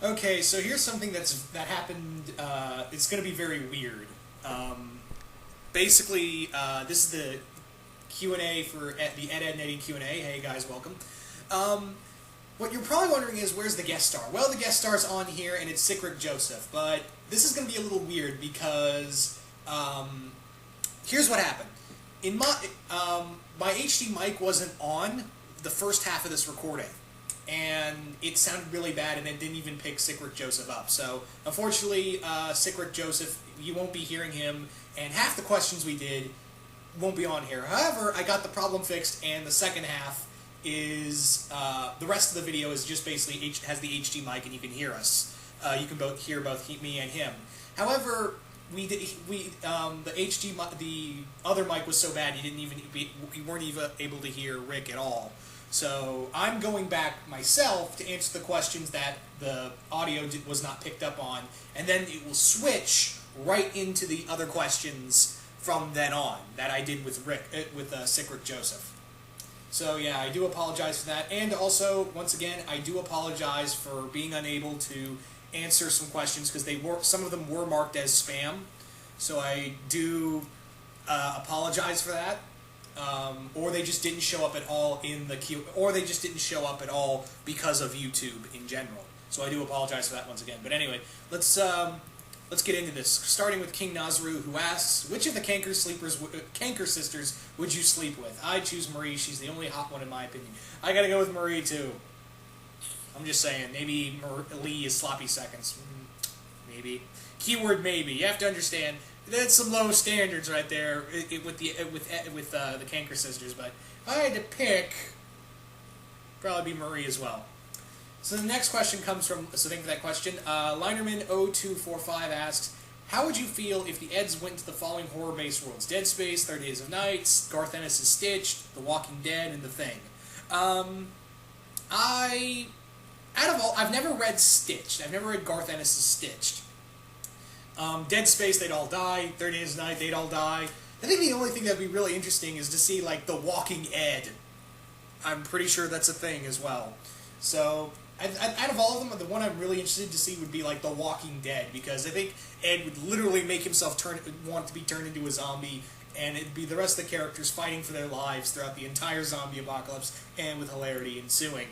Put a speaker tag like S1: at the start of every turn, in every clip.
S1: Okay, so here's something that happened. It's going to be very weird. Basically, this is the Q&A for the Ed and Eddy Q&A. Hey guys, welcome. What you're probably wondering is, where's the guest star? Well, the guest star's on here, and it's SickRickJoseph. But this is going to be a little weird because here's what happened. In my HD mic wasn't on the first half of this recording, and it sounded really bad, and it didn't even pick SickRickJoseph up. So, unfortunately, SickRickJoseph, you won't be hearing him, and half the questions we did won't be on here. However, I got the problem fixed, and the second half is the rest of the video is just basically has the HD mic, and you can hear us. You can hear both me and him. However, the other mic was so bad you weren't even able to hear Rick at all. So I'm going back myself to answer the questions that the audio was not picked up on, and then it will switch right into the other questions from then on that I did with SickRickJoseph. So yeah, I do apologize for that, and also once again I do apologize for being unable to answer some questions because some of them were marked as spam. So I do apologize for that. Or they just didn't show up at all in the queue, or they just didn't show up at all because of YouTube in general. So I do apologize for that once again. But anyway, let's get into this. Starting with King Nazru, who asks, which of the Canker sisters would you sleep with? I choose Marie. She's the only hot one in my opinion. I gotta go with Marie too. I'm just saying, maybe Lee is sloppy seconds. Maybe. Keyword maybe. You have to understand. That's some low standards right there with the Canker sisters, but if I had to pick, probably be Marie as well. So the next question comes from, so thank you for that question, Linerman0245 asks, how would you feel if the Eds went to the following horror-based worlds? Dead Space, 30 Days of Night, Garth Ennis' Stitched, The Walking Dead, and The Thing. I've never read Stitched. I've never read Garth Ennis' Stitched. Dead Space, they'd all die. 30 Days of Night, they'd all die. I think the only thing that'd be really interesting is to see, like, The Walking Ed. I'm pretty sure that's a thing as well. So, out of all of them, the one I'm really interested to see would be, like, The Walking Dead, because I think Ed would literally make himself want to be turned into a zombie, and it'd be the rest of the characters fighting for their lives throughout the entire zombie apocalypse, and with hilarity ensuing.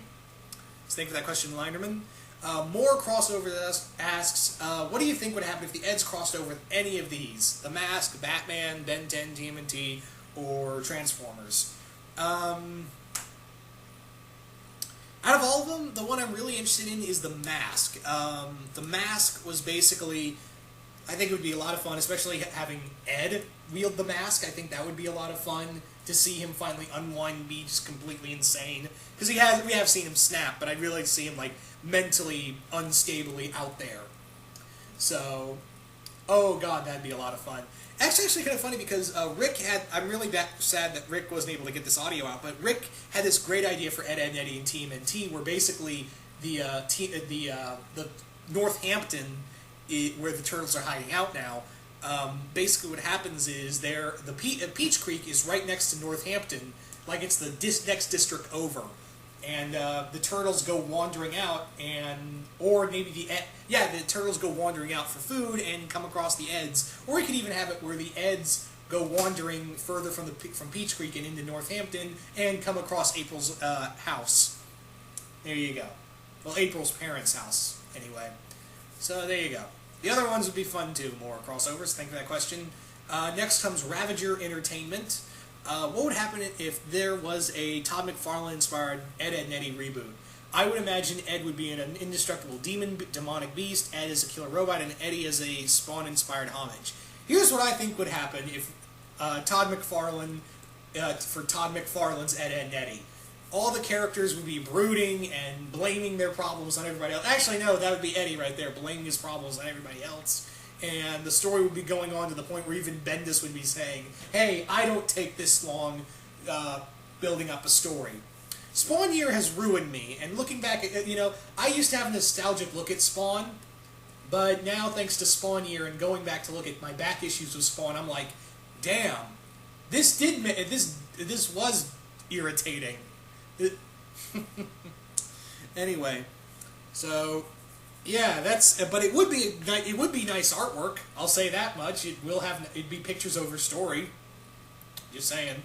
S1: So thank you for that question, Linerman. More crossover asks, what do you think would happen if the Eds crossed over with any of these? The Mask, Batman, Ben 10, TMNT, or Transformers? Out of all of them, the one I'm really interested in is The Mask. The Mask was basically, I think it would be a lot of fun, especially having Ed wield the mask. I think that would be a lot of fun to see him finally unwind and be just completely insane. Because we have seen him snap, but I'd really like to see him, like, mentally unstably out there. So, oh god, that'd be a lot of fun. Actually kind of funny because I'm really sad that Rick wasn't able to get this audio out, but Rick had this great idea for Ed, Eddy, and TMNT, where basically the Northampton, where the turtles are hiding out now, basically what happens is Peach Creek is right next to Northampton, like it's the next district over. And the turtles go wandering out, or maybe the turtles go wandering out for food and come across the Eds, or you could even have it where the Eds go wandering further from Peach Creek and into Northampton and come across April's house. There you go. Well, April's parents' house, anyway. So there you go. The other ones would be fun too, more crossovers. Thank you for that question. Next comes Ravager Entertainment. What would happen if there was a Todd McFarlane-inspired Ed, Edd n Eddy reboot? I would imagine Ed would be an indestructible demonic beast, Ed is a killer robot, and Eddy is a Spawn-inspired homage. Here's what I think would happen if Todd McFarlane's Ed, Edd n Eddy. All the characters would be brooding and blaming their problems on everybody else. Actually, no, that would be Eddy right there, blaming his problems on everybody else. And the story would be going on to the point where even Bendis would be saying, hey, I don't take this long building up a story. Spawn Year has ruined me, and looking back at, I used to have a nostalgic look at Spawn, but now thanks to Spawn Year and going back to look at my back issues with Spawn, I'm like, damn, this was irritating. Anyway, so Yeah, that's. But it would be nice artwork. I'll say that much. It'd be pictures over story. Just saying.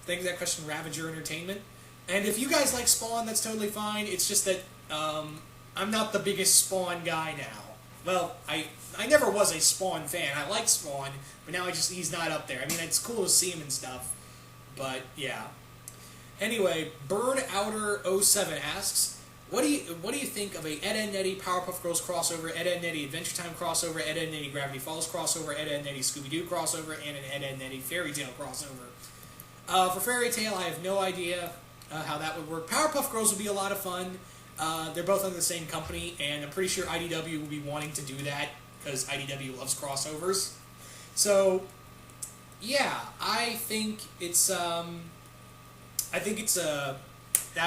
S1: Thank you for that question, Ravager Entertainment. And if you guys like Spawn, that's totally fine. It's just that I'm not the biggest Spawn guy now. Well, I never was a Spawn fan. I like Spawn, but now he's not up there. I mean, it's cool to see him and stuff, but yeah. Anyway, BurnOuter07 asks, what do you think of a Ed, Edd n Eddy Powerpuff Girls crossover, Ed, Edd n Eddy Adventure Time crossover, Ed, Edd n Eddy Gravity Falls crossover, Ed, Edd n Eddy Scooby-Doo crossover, and an Ed, Edd n Eddy Fairy Tale crossover? For Fairy Tale, I have no idea how that would work. Powerpuff Girls would be a lot of fun. They're both under the same company, and I'm pretty sure IDW will be wanting to do that because IDW loves crossovers. So, yeah, I think it's that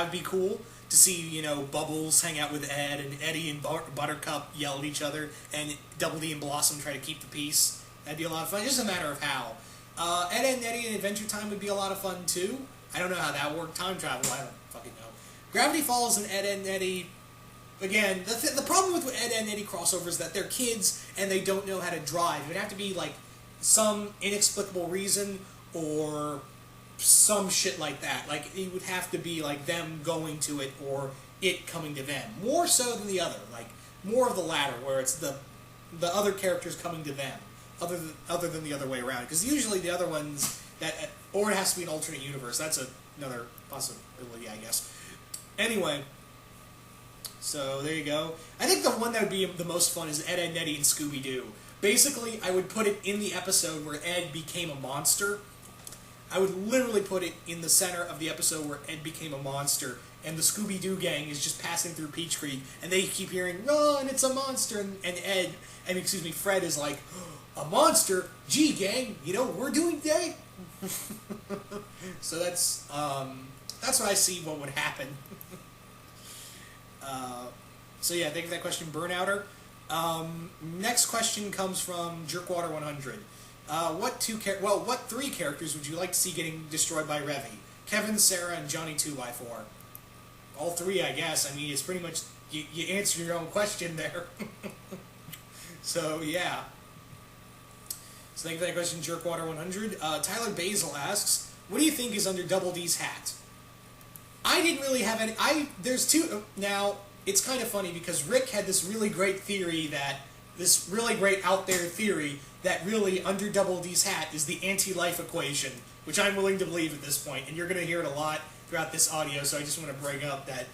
S1: would be cool to see, Bubbles hang out with Ed, and Eddie and Buttercup yell at each other, and Double D and Blossom try to keep the peace. That'd be a lot of fun. It's just a matter of how. Ed, Edd n Eddy and Adventure Time would be a lot of fun too. I don't know how that would work. Time travel, I don't fucking know. Gravity Falls and Ed, Edd n Eddy. Again, the problem with Ed, Edd n Eddy crossovers is that they're kids and they don't know how to drive. It would have to be like some inexplicable reason or some shit like that. Like, it would have to be like them going to it or it coming to them. More so than the other. Like, more of the latter, where it's the other characters coming to them, other than the other way around. Because usually the other ones, or it has to be an alternate universe. That's another possibility, I guess. Anyway, so there you go. I think the one that would be the most fun is Ed, Edd n Eddy and Scooby-Doo. Basically, I would put it in the episode where Ed became a monster. I would literally put it in the center of the episode where Ed became a monster, and the Scooby-Doo gang is just passing through Peach Creek, and they keep hearing, "Run, it's a monster!" And Fred is like, "A monster? Gee, gang, you know what we're doing today?" So that's what I see what would happen. So yeah, thank you for that question, Burnouter. Next question comes from Jerkwater100. What three characters would you like to see getting destroyed by Revy? Kevin, Sarah, and Johnny 2x4. All three, I guess. I mean, it's pretty much, you answer your own question there. So, yeah. So thank you for that question, Jerkwater100. Tyler Basil asks, what do you think is under Double D's hat? I didn't really have any... There's two... Now, it's kind of funny because Rick had this really great theory this really great out there theory that really under Double D's hat is the anti-life equation, which I'm willing to believe at this point, and you're going to hear it a lot throughout this audio, so I just want to bring up that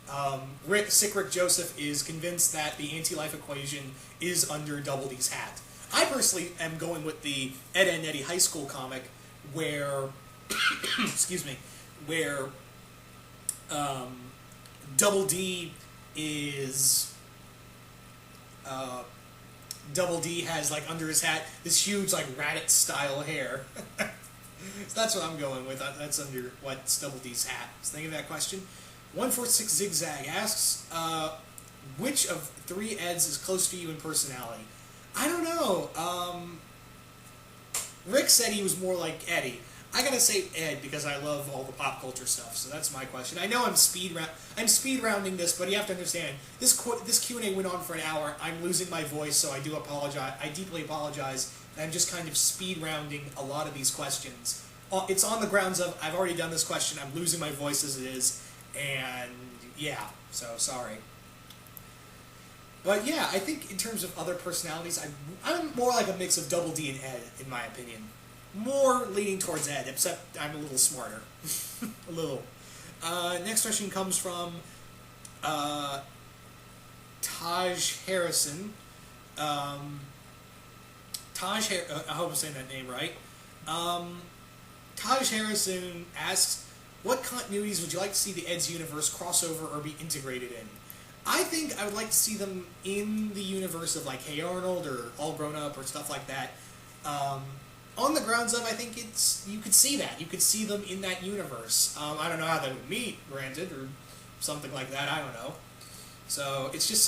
S1: SickRickJoseph is convinced that the anti-life equation is under Double D's hat. I personally am going with the Ed, Edd n Eddy high school comic where, excuse me, where Double D is... Double D has, like, under his hat, this huge, like, Raditz-style hair. So that's what I'm going with. That's under what's Double D's hat. So think of that question. 146 Zigzag asks, which of three Eds is close to you in personality? I don't know. Rick said he was more like Eddie. I gotta say Ed because I love all the pop culture stuff, so that's my question. I know I'm speed rounding this, but you have to understand this Q&A went on for an hour. I'm losing my voice, so I do apologize. I deeply apologize. I'm just kind of speed rounding a lot of these questions. It's on the grounds of I've already done this question. I'm losing my voice as it is, and yeah, so sorry. But yeah, I think in terms of other personalities, I'm more like a mix of Double D and Ed, in my opinion. More leaning towards Ed, except I'm a little smarter. A little. Next question comes from Taj Harrison. I hope I'm saying that name right. Taj Harrison asks, what continuities would you like to see the Ed's universe crossover or be integrated in? I think I would like to see them in the universe of like Hey Arnold or All Grown Up or stuff like that. On the grounds of, I think you could see that. You could see them in that universe. I don't know how they would meet, granted, or something like that. I don't know. So it's just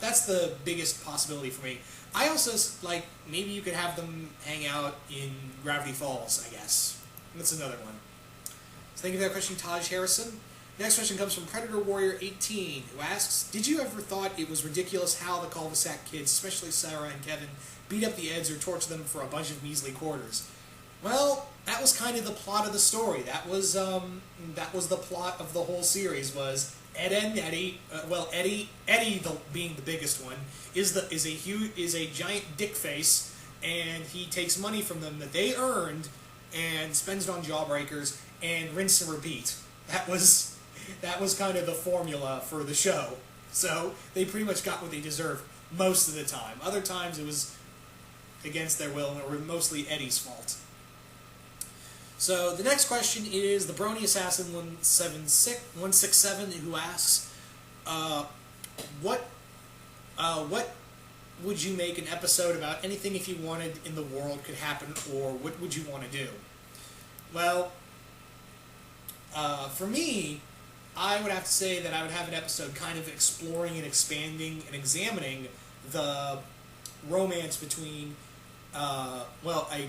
S1: that's the biggest possibility for me. I also like maybe you could have them hang out in Gravity Falls. I guess that's another one. So thank you for that question, Taj Harrison. Next question comes from Predator Warrior 18, who asks, did you ever thought it was ridiculous how the cul-de-sac kids, especially Sarah and Kevin, beat up the Eds or torture them for a bunch of measly quarters? Well, that was kind of the plot of the story. That was the plot of the whole series, was Ed and Eddy, Eddy being the biggest one, is a giant dick face, and he takes money from them that they earned and spends it on jawbreakers and rinse and repeat. That was kind of the formula for the show. So they pretty much got what they deserved most of the time. Other times it was against their will, and it was mostly Eddy's fault. So the next question is the Brony Assassin 167, who asks, what would you make an episode about anything if you wanted in the world could happen, or what would you want to do? Well, for me, I would have to say that I would have an episode kind of exploring and expanding and examining the romance between, a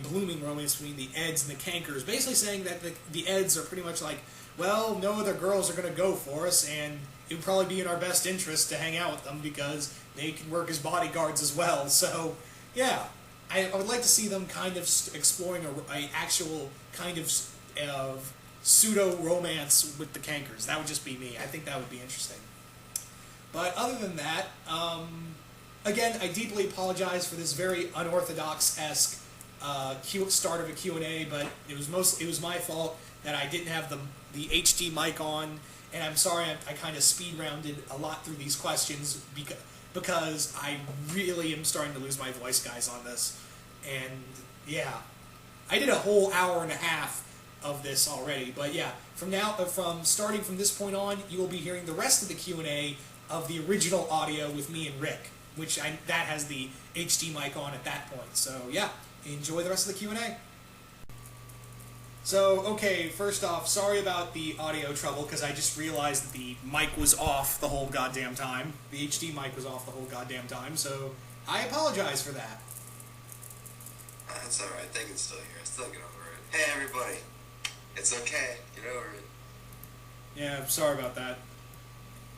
S1: blooming romance between the Eds and the Cankers, basically saying that the Eds are pretty much like, well, no other girls are going to go for us, and it would probably be in our best interest to hang out with them because they can work as bodyguards as well. So, yeah, I would like to see them kind of exploring a actual kind of pseudo-romance with the Cankers. That would just be me. I think that would be interesting. But other than that, again, I deeply apologize for this very unorthodox-esque start of a Q&A, but it was my fault that I didn't have the HD mic on, and I'm sorry I kind of speed-rounded a lot through these questions because I really am starting to lose my voice, guys, on this. And, yeah, I did a whole hour and a half of this already, but yeah, starting from this point on, you will be hearing the rest of the Q&A of the original audio with me and Rick, that has the HD mic on at that point. So yeah, enjoy the rest of the Q&A. So, okay, first off, sorry about the audio trouble, because I just realized that the mic was off the whole goddamn time. The HD mic was off the whole goddamn time, so I apologize for that.
S2: That's alright, they can still hear us. They'll get over it. Hey, everybody. It's okay. Get over it.
S1: Yeah, sorry about that.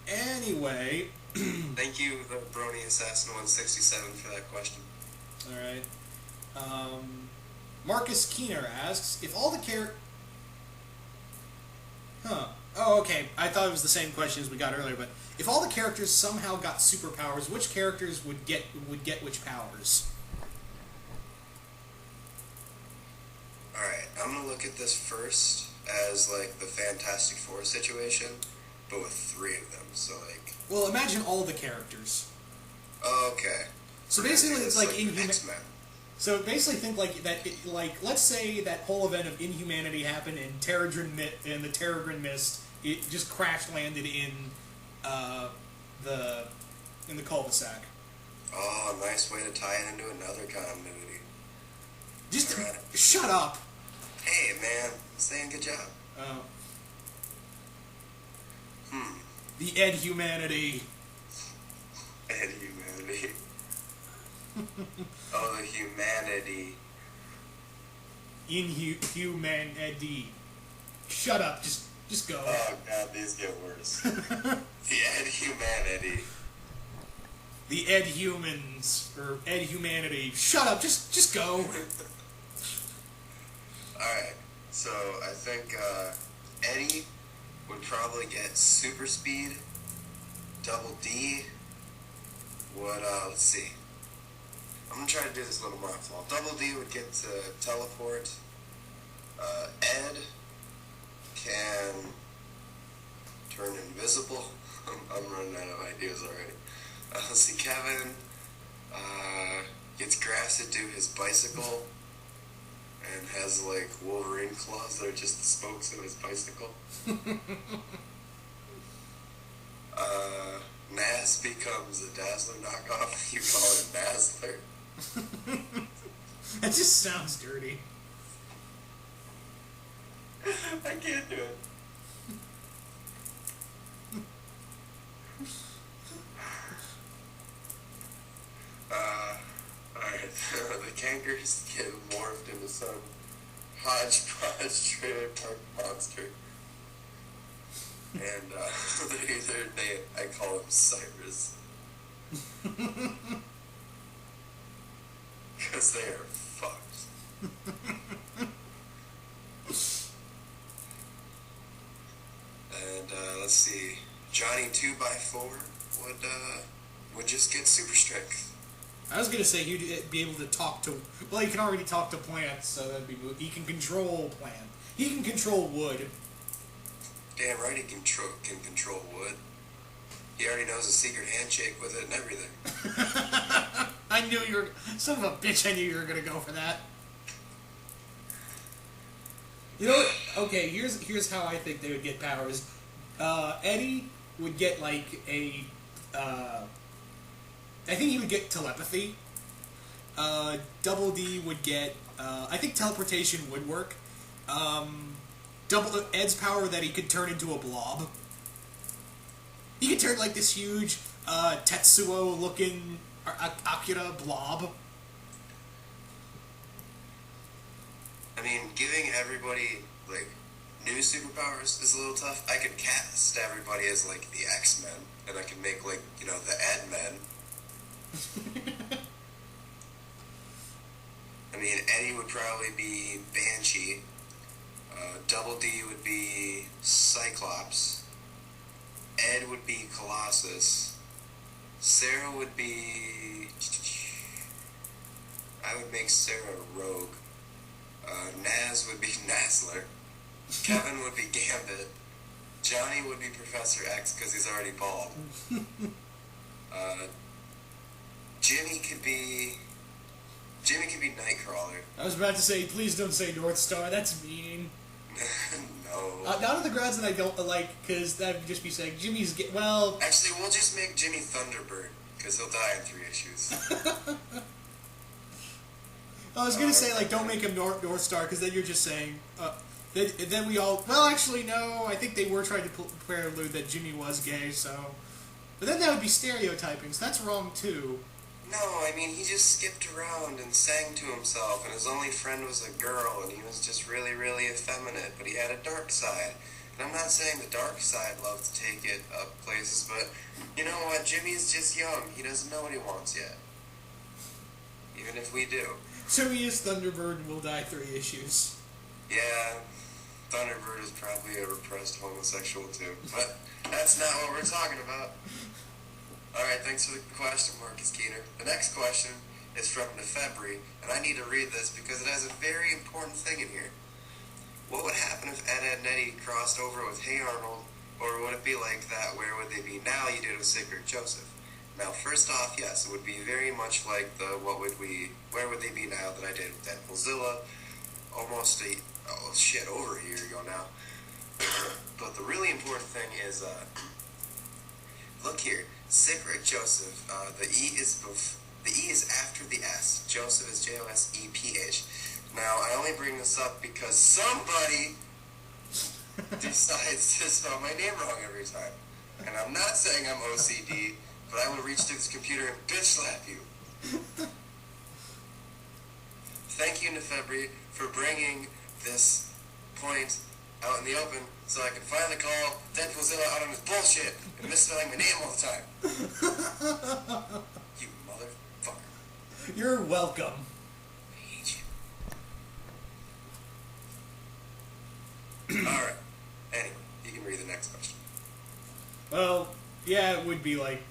S1: Anyway...
S2: Thank you, the Brony Assassin 167, for that question.
S1: Alright. Marcus Keener asks, if all the Oh, okay. I thought it was the same question as we got earlier, but if all the characters somehow got superpowers, which characters would get which powers?
S2: Alright, I'm gonna look at this first as, like, the Fantastic Four situation, but with 3 of them, so, like...
S1: Well, imagine all the characters.
S2: Okay.
S1: So basically it's like
S2: X-Men.
S1: So basically think like that, let's say that whole event of inhumanity happened in the Terrigen Mist, it just crash landed in the cul-de-sac.
S2: Oh, nice way to tie it into another continuity.
S1: Just shut up.
S2: Hey, man, saying good job.
S1: Oh. The Ed humanity.
S2: Ed humanity. Oh, the humanity.
S1: Inhumanity. Shut up. Just go.
S2: Oh god, these get worse. The Ed humanity.
S1: The Ed humans or Ed humanity. Shut up. Just go.
S2: Alright, so I think Eddy would probably get super speed. Double D would, let's see. I'm gonna try to do this a little more flow. Double D would get to teleport. Ed can turn invisible. I'm running out of ideas already. Let's see, Kevin gets grass to do his bicycle. And has, like, Wolverine claws that are just the spokes of his bicycle. Naz becomes a Dazzler knockoff. You call it Dazzler.
S1: That just sounds dirty.
S2: I can't do it. Alright, the Cankers get morphed into some hodgepodge trailer park monster. And I call him Cyrus. Because they are fucked. And let's see, Johnny 2x4 would just get super strength.
S1: I was gonna say he'd be able to talk to. Well, he can already talk to plants, so that'd be. He can control plant. He can control wood.
S2: Damn right, he can control wood. He already knows a secret handshake with it and everything.
S1: I knew you were. Son of a bitch! I knew you were gonna go for that. You know what? Okay, here's how I think they would get powers. Eddy would get like a. I think he would get telepathy. Double D would get. I think teleportation would work. Ed's power that he could turn into a blob. He could turn like this huge Tetsuo-looking Akira blob.
S2: I mean, giving everybody like new superpowers is a little tough. I could cast everybody as like the X-Men, and I could make like the Ed-Men. I mean, Eddy would probably be Banshee. Double D would be Cyclops. Ed would be Colossus. Sarah would be. I would make Sarah Rogue. Naz would be Nazler. Kevin would be Gambit. Johnny would be Professor X because he's already bald. Jimmy could be Nightcrawler.
S1: I was about to say, please don't say North Star. That's mean.
S2: No.
S1: Not on the grounds that I don't like, because that would just be saying Jimmy's well.
S2: Actually, we'll just make Jimmy Thunderbird because he'll die in 3 issues.
S1: I was gonna say like don't make him North Star because then you're just saying. Then we all. Well, actually, no. I think they were trying to prelude that Jimmy was gay, so. But then that would be stereotyping, so that's wrong too.
S2: No, I mean, he just skipped around and sang to himself, and his only friend was a girl, and he was just really, really effeminate, but he had a dark side. And I'm not saying the dark side loves to take it up places, but you know what? Jimmy's just young. He doesn't know what he wants yet. Even if we do.
S1: So he is Thunderbird and will die 3 issues.
S2: Yeah, Thunderbird is probably a repressed homosexual too, but that's not what we're talking about. Alright, thanks for the question, Marcus Keener. The next question is from Nefebri, and I need to read this because it has a very important thing in here. What would happen if Ed, Edd, and Eddy crossed over with Hey Arnold, or would it be like that, Where Would They Be Now you did with SickRickJoseph? Now, first off, yes, it would be very much like the Where Would They Be Now that I did with Deadpoolzilla, almost over a year ago now. But the really important thing is, look here, SickRickJoseph, the E is after the S. Joseph is Joseph. Now, I only bring this up because somebody decides to spell my name wrong every time. And I'm not saying I'm OCD, but I will reach to this computer and bitch slap you. Thank you, Nefebri, for bringing this point out in the open so I can finally call Deadpoolzilla out on his bullshit and misspelling my name all the time. You motherfucker.
S1: You're welcome.
S2: I hate you. Alright. Anyway, you can read the next question.
S1: Well, yeah, it would be like,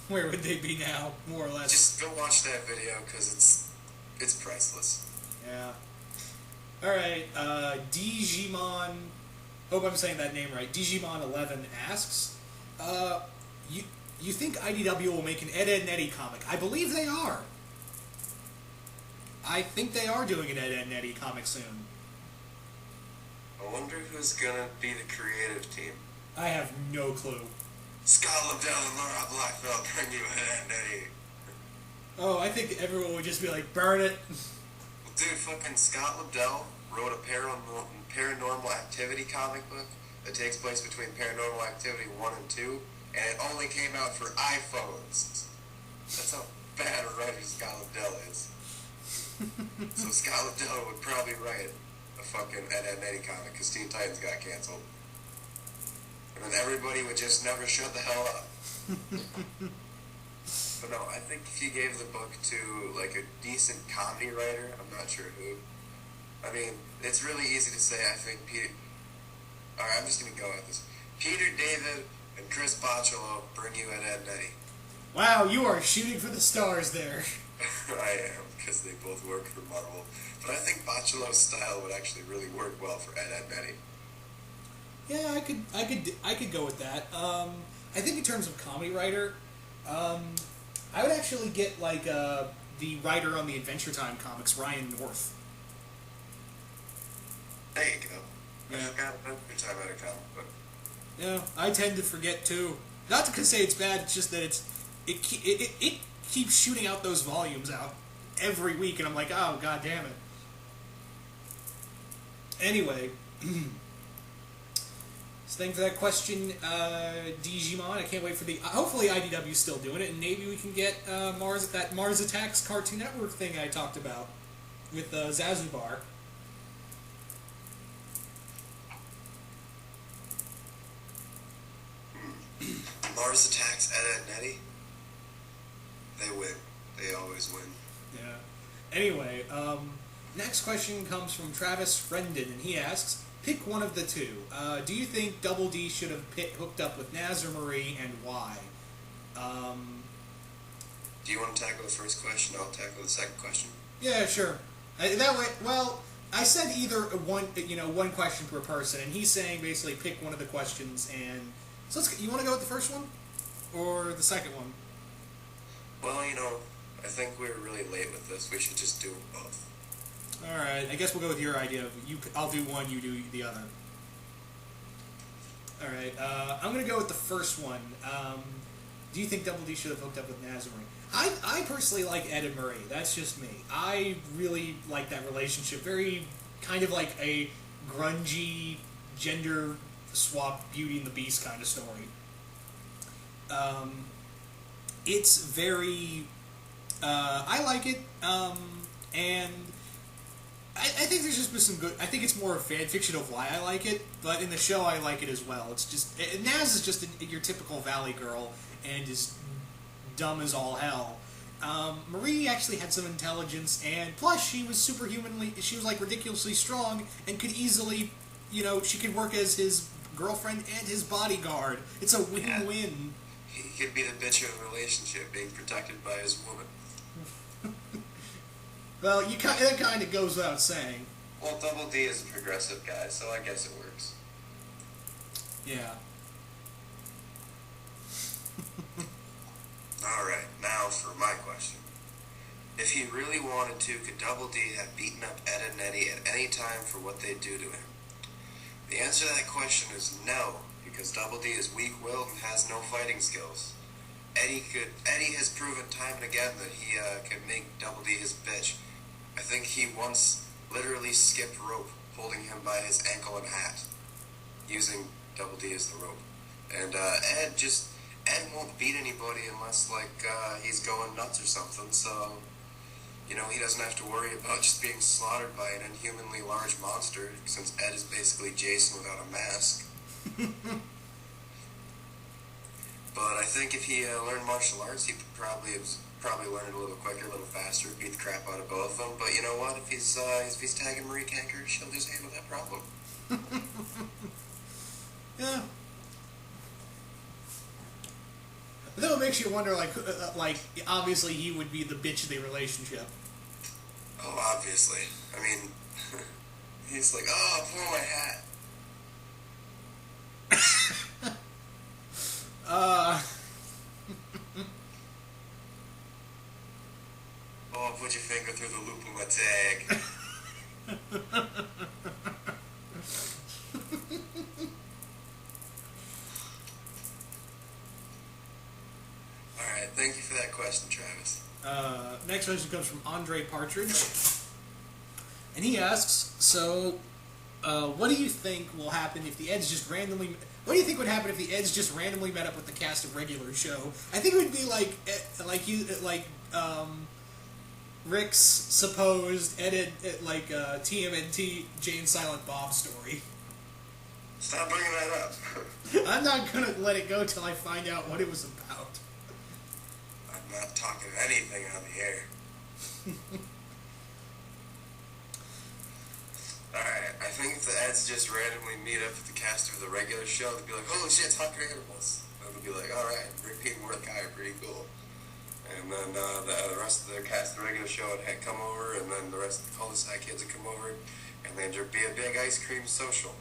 S1: where would they be now, more or less?
S2: Just go watch that video because it's priceless.
S1: Yeah. Alright, Digimon, hope I'm saying that name right, Digimon11 asks, you think IDW will make an Ed, Edd, and Eddy comic? I believe they are. I think they are doing an Ed, Edd, and Eddy comic soon.
S2: I wonder who's gonna be the creative team.
S1: I have no clue.
S2: Scott Lobdell and Laura Blackfeld bring you Ed, Edd, and Eddy.
S1: Oh, I think everyone would just be like, burn it.
S2: Dude, fucking Scott Lobdell wrote a paranormal activity comic book that takes place between Paranormal Activity 1 and 2, and it only came out for iPhones. That's how bad a writer Scott Lobdell is. So Scott Lobdell would probably write a fucking Ed, Edd, and Eddy comic because Teen Titans got canceled. and then everybody would just never shut the hell up. But no, I think if you gave the book to, like, a decent comedy writer, I'm not sure who. I mean, it's really easy to say, I think Peter... Alright, I'm just going to go at this. Peter David and Chris Bocciolo bring you at Ed and Eddy.
S1: Wow, you are shooting for the stars there.
S2: I am, because they both work for Marvel. But I think Bocciolo's style would actually really work well for Ed and Eddy.
S1: Yeah, I could go with that. I think in terms of comedy writer, I would actually get like the writer on the Adventure Time comics, Ryan North.
S2: There you go.
S1: Yeah.
S2: I forgot Adventure Time had a comic book.
S1: Yeah, I tend to forget too. Not to say it's bad. It's just that it keeps shooting out those volumes out every week, and I'm like, oh god damn it. Anyway. So thank you for that question, Digimon. I can't wait for the... hopefully IDW's still doing it, and maybe we can get that Mars Attacks Cartoon Network thing I talked about with Zazubar.
S2: Mars Attacks Ed and Eddy. They win. They always win.
S1: Yeah. Anyway, next question comes from Travis Rendon, and he asks... Pick one of the two. Do you think Double D should have hooked up with Naz or Marie, and why?
S2: Do you want to tackle the first question? I'll tackle the second question.
S1: Yeah, sure. That way, well, I said either one question per person, and he's saying basically pick one of the questions. And so you want to go with the first one or the second one?
S2: Well, I think we're really late with this. We should just do both.
S1: Alright, I guess we'll go with your idea of I'll do one, you do the other. Alright, I'm going to go with the first one. Do you think Double D should have hooked up with Naz or Marie? I personally like Ed and Marie. That's just me. I really like that relationship. Very kind of like a grungy, gender swap Beauty and the Beast kind of story. It's very... I like it, and... I think there's just been some good... I think it's more a fan fiction of why I like it, but in the show I like it as well. It's just... Naz is just your typical Valley girl, and is dumb as all hell. Marie actually had some intelligence, and plus she was superhumanly... She was, like, ridiculously strong, and could easily... she could work as his girlfriend and his bodyguard. It's a win-win.
S2: Yeah. He could be the bitch of the relationship, being protected by his woman.
S1: Well, that kind of goes without saying.
S2: Well, Double D is a progressive guy, so I guess it works.
S1: Yeah.
S2: Alright, now for my question. If he really wanted to, could Double D have beaten up Ed and Eddy at any time for what they do to him? The answer to that question is no, because Double D is weak-willed and has no fighting skills. Eddy has proven time and again that he can make Double D his bitch. I think he once literally skipped rope, holding him by his ankle and hat, using Double D as the rope. And Ed won't beat anybody unless, he's going nuts or something, so, he doesn't have to worry about just being slaughtered by an inhumanly large monster, since Ed is basically Jason without a mask. But I think if he learned martial arts, he'd probably learn it a little quicker, a little faster, beat the crap out of both of them. But you know what? If he's tagging Marie Canker, she'll just handle that problem.
S1: Yeah. But then it makes you wonder, obviously he would be the bitch of the relationship.
S2: Oh, obviously. I mean, he's like, oh, pull my hat. Oh, put your finger through the loop of my tag. Alright, thank you for that question, Travis.
S1: Next question comes from Andre Partridge. And he asks, what do you think will happen if the Eds just randomly... What do you think would happen if the Eds just randomly met up with the cast of regular show? I think it would be Rick's supposed TMNT Jay and Silent Bob story.
S2: Stop bringing that up.
S1: I'm not gonna let it go till I find out what it was about.
S2: I'm not talking anything on the air. Alright, I think if the Eds just randomly meet up with the cast of the regular show, they'll be like, holy shit, talking animals. And they'll be like, alright, Rick Pete and Mordecai are pretty cool. And then the rest of the cast of the regular show would come over, and then the rest of the cul-de-sac kids would come over, and then there'd be a big ice cream social.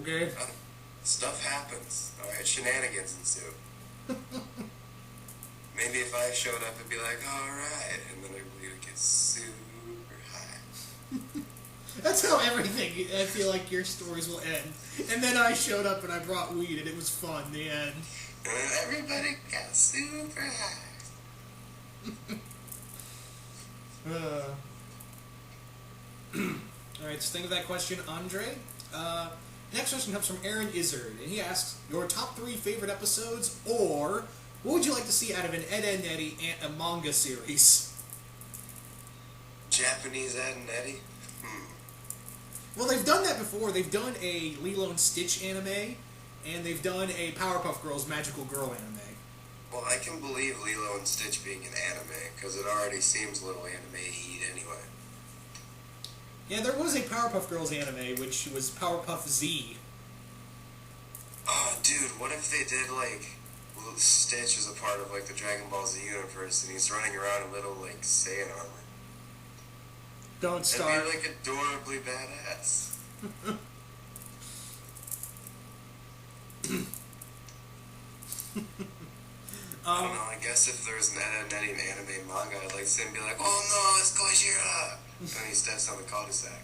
S1: Okay.
S2: Stuff happens. Alright, shenanigans ensue. Maybe if I showed up, it'd be like, alright, and then everybody would get super high.
S1: That's how everything, I feel like your stories will end. And then I showed up and I brought weed and it was fun, the end.
S2: And then everybody got super high.
S1: Alright, so think of that question, Andre. Next question comes from Aaron Izzard, and he asks, your top 3 favorite episodes, or what would you like to see out of an Ed, Edd n Eddy a manga series?
S2: Japanese Ed and Eddy?
S1: Well, they've done that before. They've done a Lilo and Stitch anime, and they've done a Powerpuff Girls Magical Girl anime.
S2: Well, I can believe Lilo and Stitch being an anime, because it already seems a little anime-y anyway.
S1: Yeah, there was a Powerpuff Girls anime, which was Powerpuff Z.
S2: Oh, dude, what if they did, like, Stitch is a part of, like, the Dragon Ball Z universe, and he's running around in little, like, Saiyan armor?
S1: Don't start.
S2: That'd be, like, adorably badass. I don't know, I guess if there's an Ed, Edd n Eddy anime manga, I'd like to see him be like, oh no, it's Gojira! And he steps on the cul-de-sac.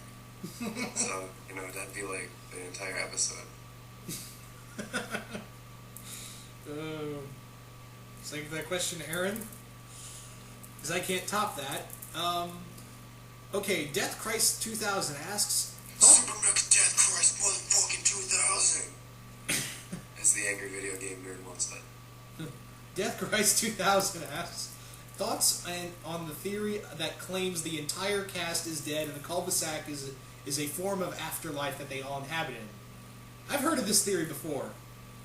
S2: So, you know, that'd be like the entire episode.
S1: Thank you for that question, Aaron. Because I can't top that. Okay, Death Christ 2000 asks...
S2: Super Mega Death Christ motherfucking 2000! As the angry video game nerd once said.
S1: Death Christ 2000 asks, thoughts on the theory that claims the entire cast is dead and the cul-de-sac is a form of afterlife that they all inhabit in? I've heard of this theory before.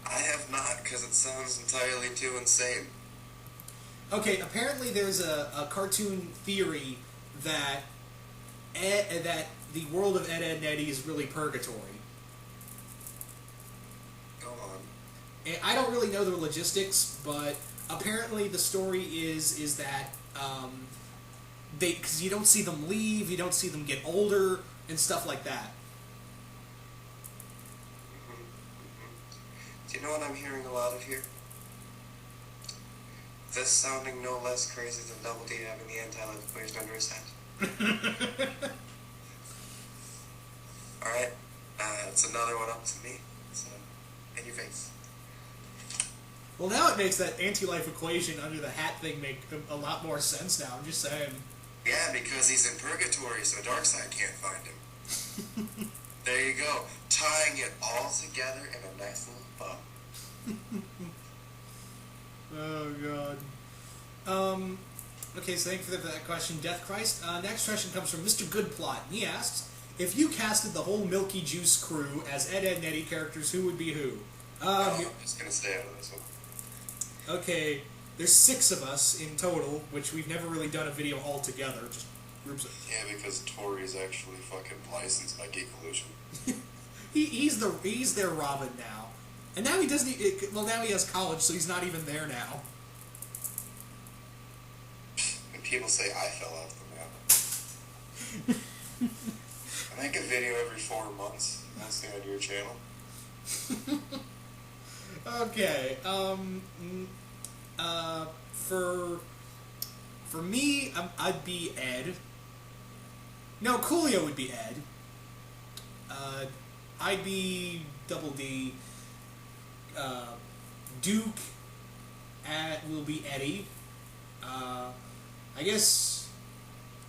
S2: I have not, because it sounds entirely too insane.
S1: Okay, apparently there's a cartoon theory that that the world of Ed, Edd n Eddy is really Purgatory.
S2: Go on.
S1: And I don't really know the logistics, but apparently the story is that because you don't see them leave, you don't see them get older, and stuff like that.
S2: Do you know what I'm hearing a lot of here? This sounding no less crazy than Double D having the anti-life equation under his hat. Alright, it's another one up to me, so, in your face.
S1: Well, now it makes that anti-life equation under the hat thing make a lot more sense now, I'm just saying.
S2: Yeah, because he's in Purgatory, so Darkseid can't find him. There you go, tying it all together in a nice little bow.
S1: Oh, God. Okay, so thank you for that question, Death Christ. Next question comes from Mr. Goodplot, and he asks, if you casted the whole Milky Juice crew as Ed, Edd n Eddy characters, who would be who?
S2: I'm just going to stay out of this one.
S1: Okay, there's 6 of us in total, which we've never really done a video all together, just groups of...
S2: Yeah, because Tori's actually fucking licensed by Geekolution.
S1: he's their Robin now. And now he doesn't... Well, now he has college, so he's not even there now.
S2: And people say I fell off the map. I make a video every 4 months. That's the end of your channel.
S1: Okay, for me, I'd be Ed. No, Coolio would be Ed. I'd be Double D. Duke will be Eddy. I guess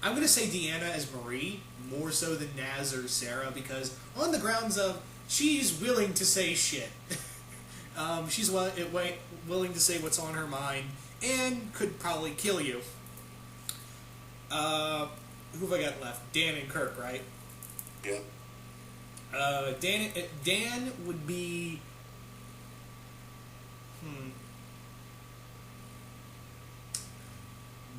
S1: I'm gonna say Deanna as Marie, more so than Naz or Sarah, because on the grounds of she's willing to say shit. She's willing to say what's on her mind, and could probably kill you. Who have I got left? Dan and Kirk, right?
S2: Yeah.
S1: Dan would be.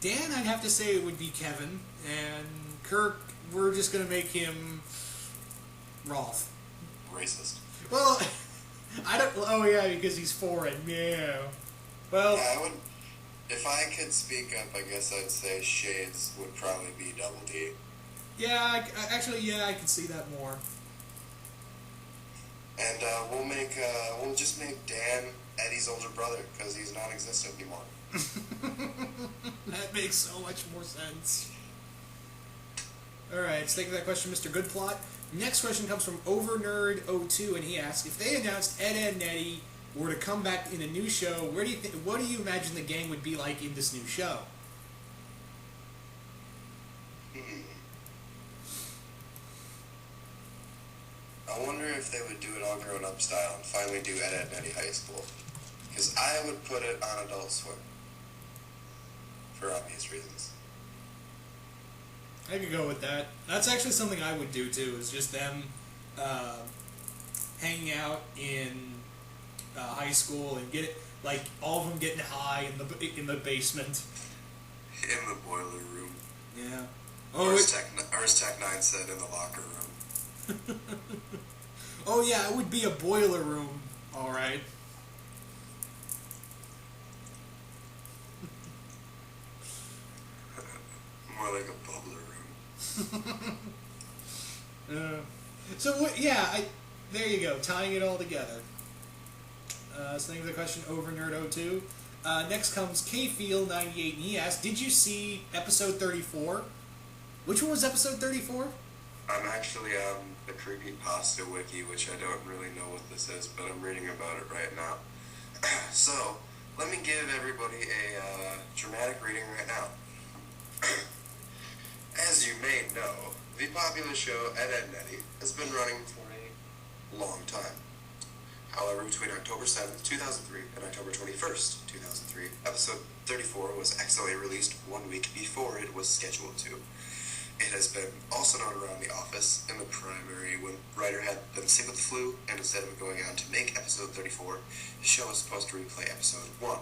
S1: Dan, I'd have to say it would be Kevin, and Kirk, we're just gonna make him Rolf.
S2: Racist.
S1: Well, I don't. Oh yeah, because he's foreign. Yeah. Well.
S2: Yeah, I would. If I could speak up, I guess I'd say Shades would probably be Double D.
S1: Yeah, actually, yeah, I can see that more.
S2: And we'll just make Dan Eddie's older brother because he's non-existent anymore.
S1: That makes so much more sense. Alright, so thank you for that question, Mr. Goodplot. Next question comes from OverNerd02, and he asks, if they announced Ed, and Eddy were to come back in a new show, what do you imagine the gang would be like in this new show?
S2: I wonder if they would do it all grown-up style and finally do Ed, and Eddy High School. Because I would put it on Adult Swim. For obvious reasons.
S1: I could go with that. That's actually something I would do too, is just them hanging out in high school and get it, like all of them getting high in the basement.
S2: In the boiler room.
S1: Yeah.
S2: Or as Tech 9 said, in the locker room.
S1: Oh yeah, it would be a boiler room, alright.
S2: More like a bubbler room.
S1: So what? Yeah, there you go, tying it all together. So thank you for the question, OverNerd02. Next comes KFeel98, and he asked, did you see episode 34? Which one was episode 34?
S2: I'm actually on the Creepypasta wiki, which I don't really know what this is, but I'm reading about it right now. So, let me give everybody a dramatic reading right now. As you may know, the popular show Ed, and Eddy has been running for a long time. However, between October 7th, 2003 and October 21st, 2003, episode 34 was accidentally released 1 week before it was scheduled to. It has been also known around the office in the primary when writer had been sick with the flu, and instead of going on to make episode 34, the show was supposed to replay episode 1.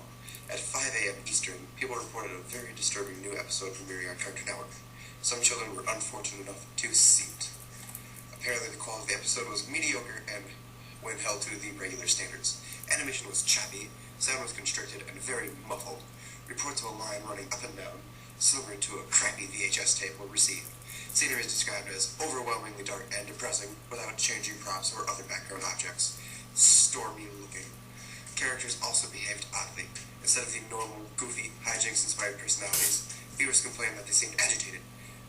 S2: At 5 a.m. Eastern, people reported a very disturbing new episode premiering on Cartoon Network. Some children were unfortunate enough to see it. Apparently the quality of the episode was mediocre and when held to the regular standards. Animation was choppy, sound was constricted and very muffled. Reports of a line running up and down, similar to a crappy VHS tape, were received. Scenery is described as overwhelmingly dark and depressing without changing props or other background objects. Stormy looking. Characters also behaved oddly. Instead of the normal, goofy, hijinks-inspired personalities, viewers complained that they seemed agitated,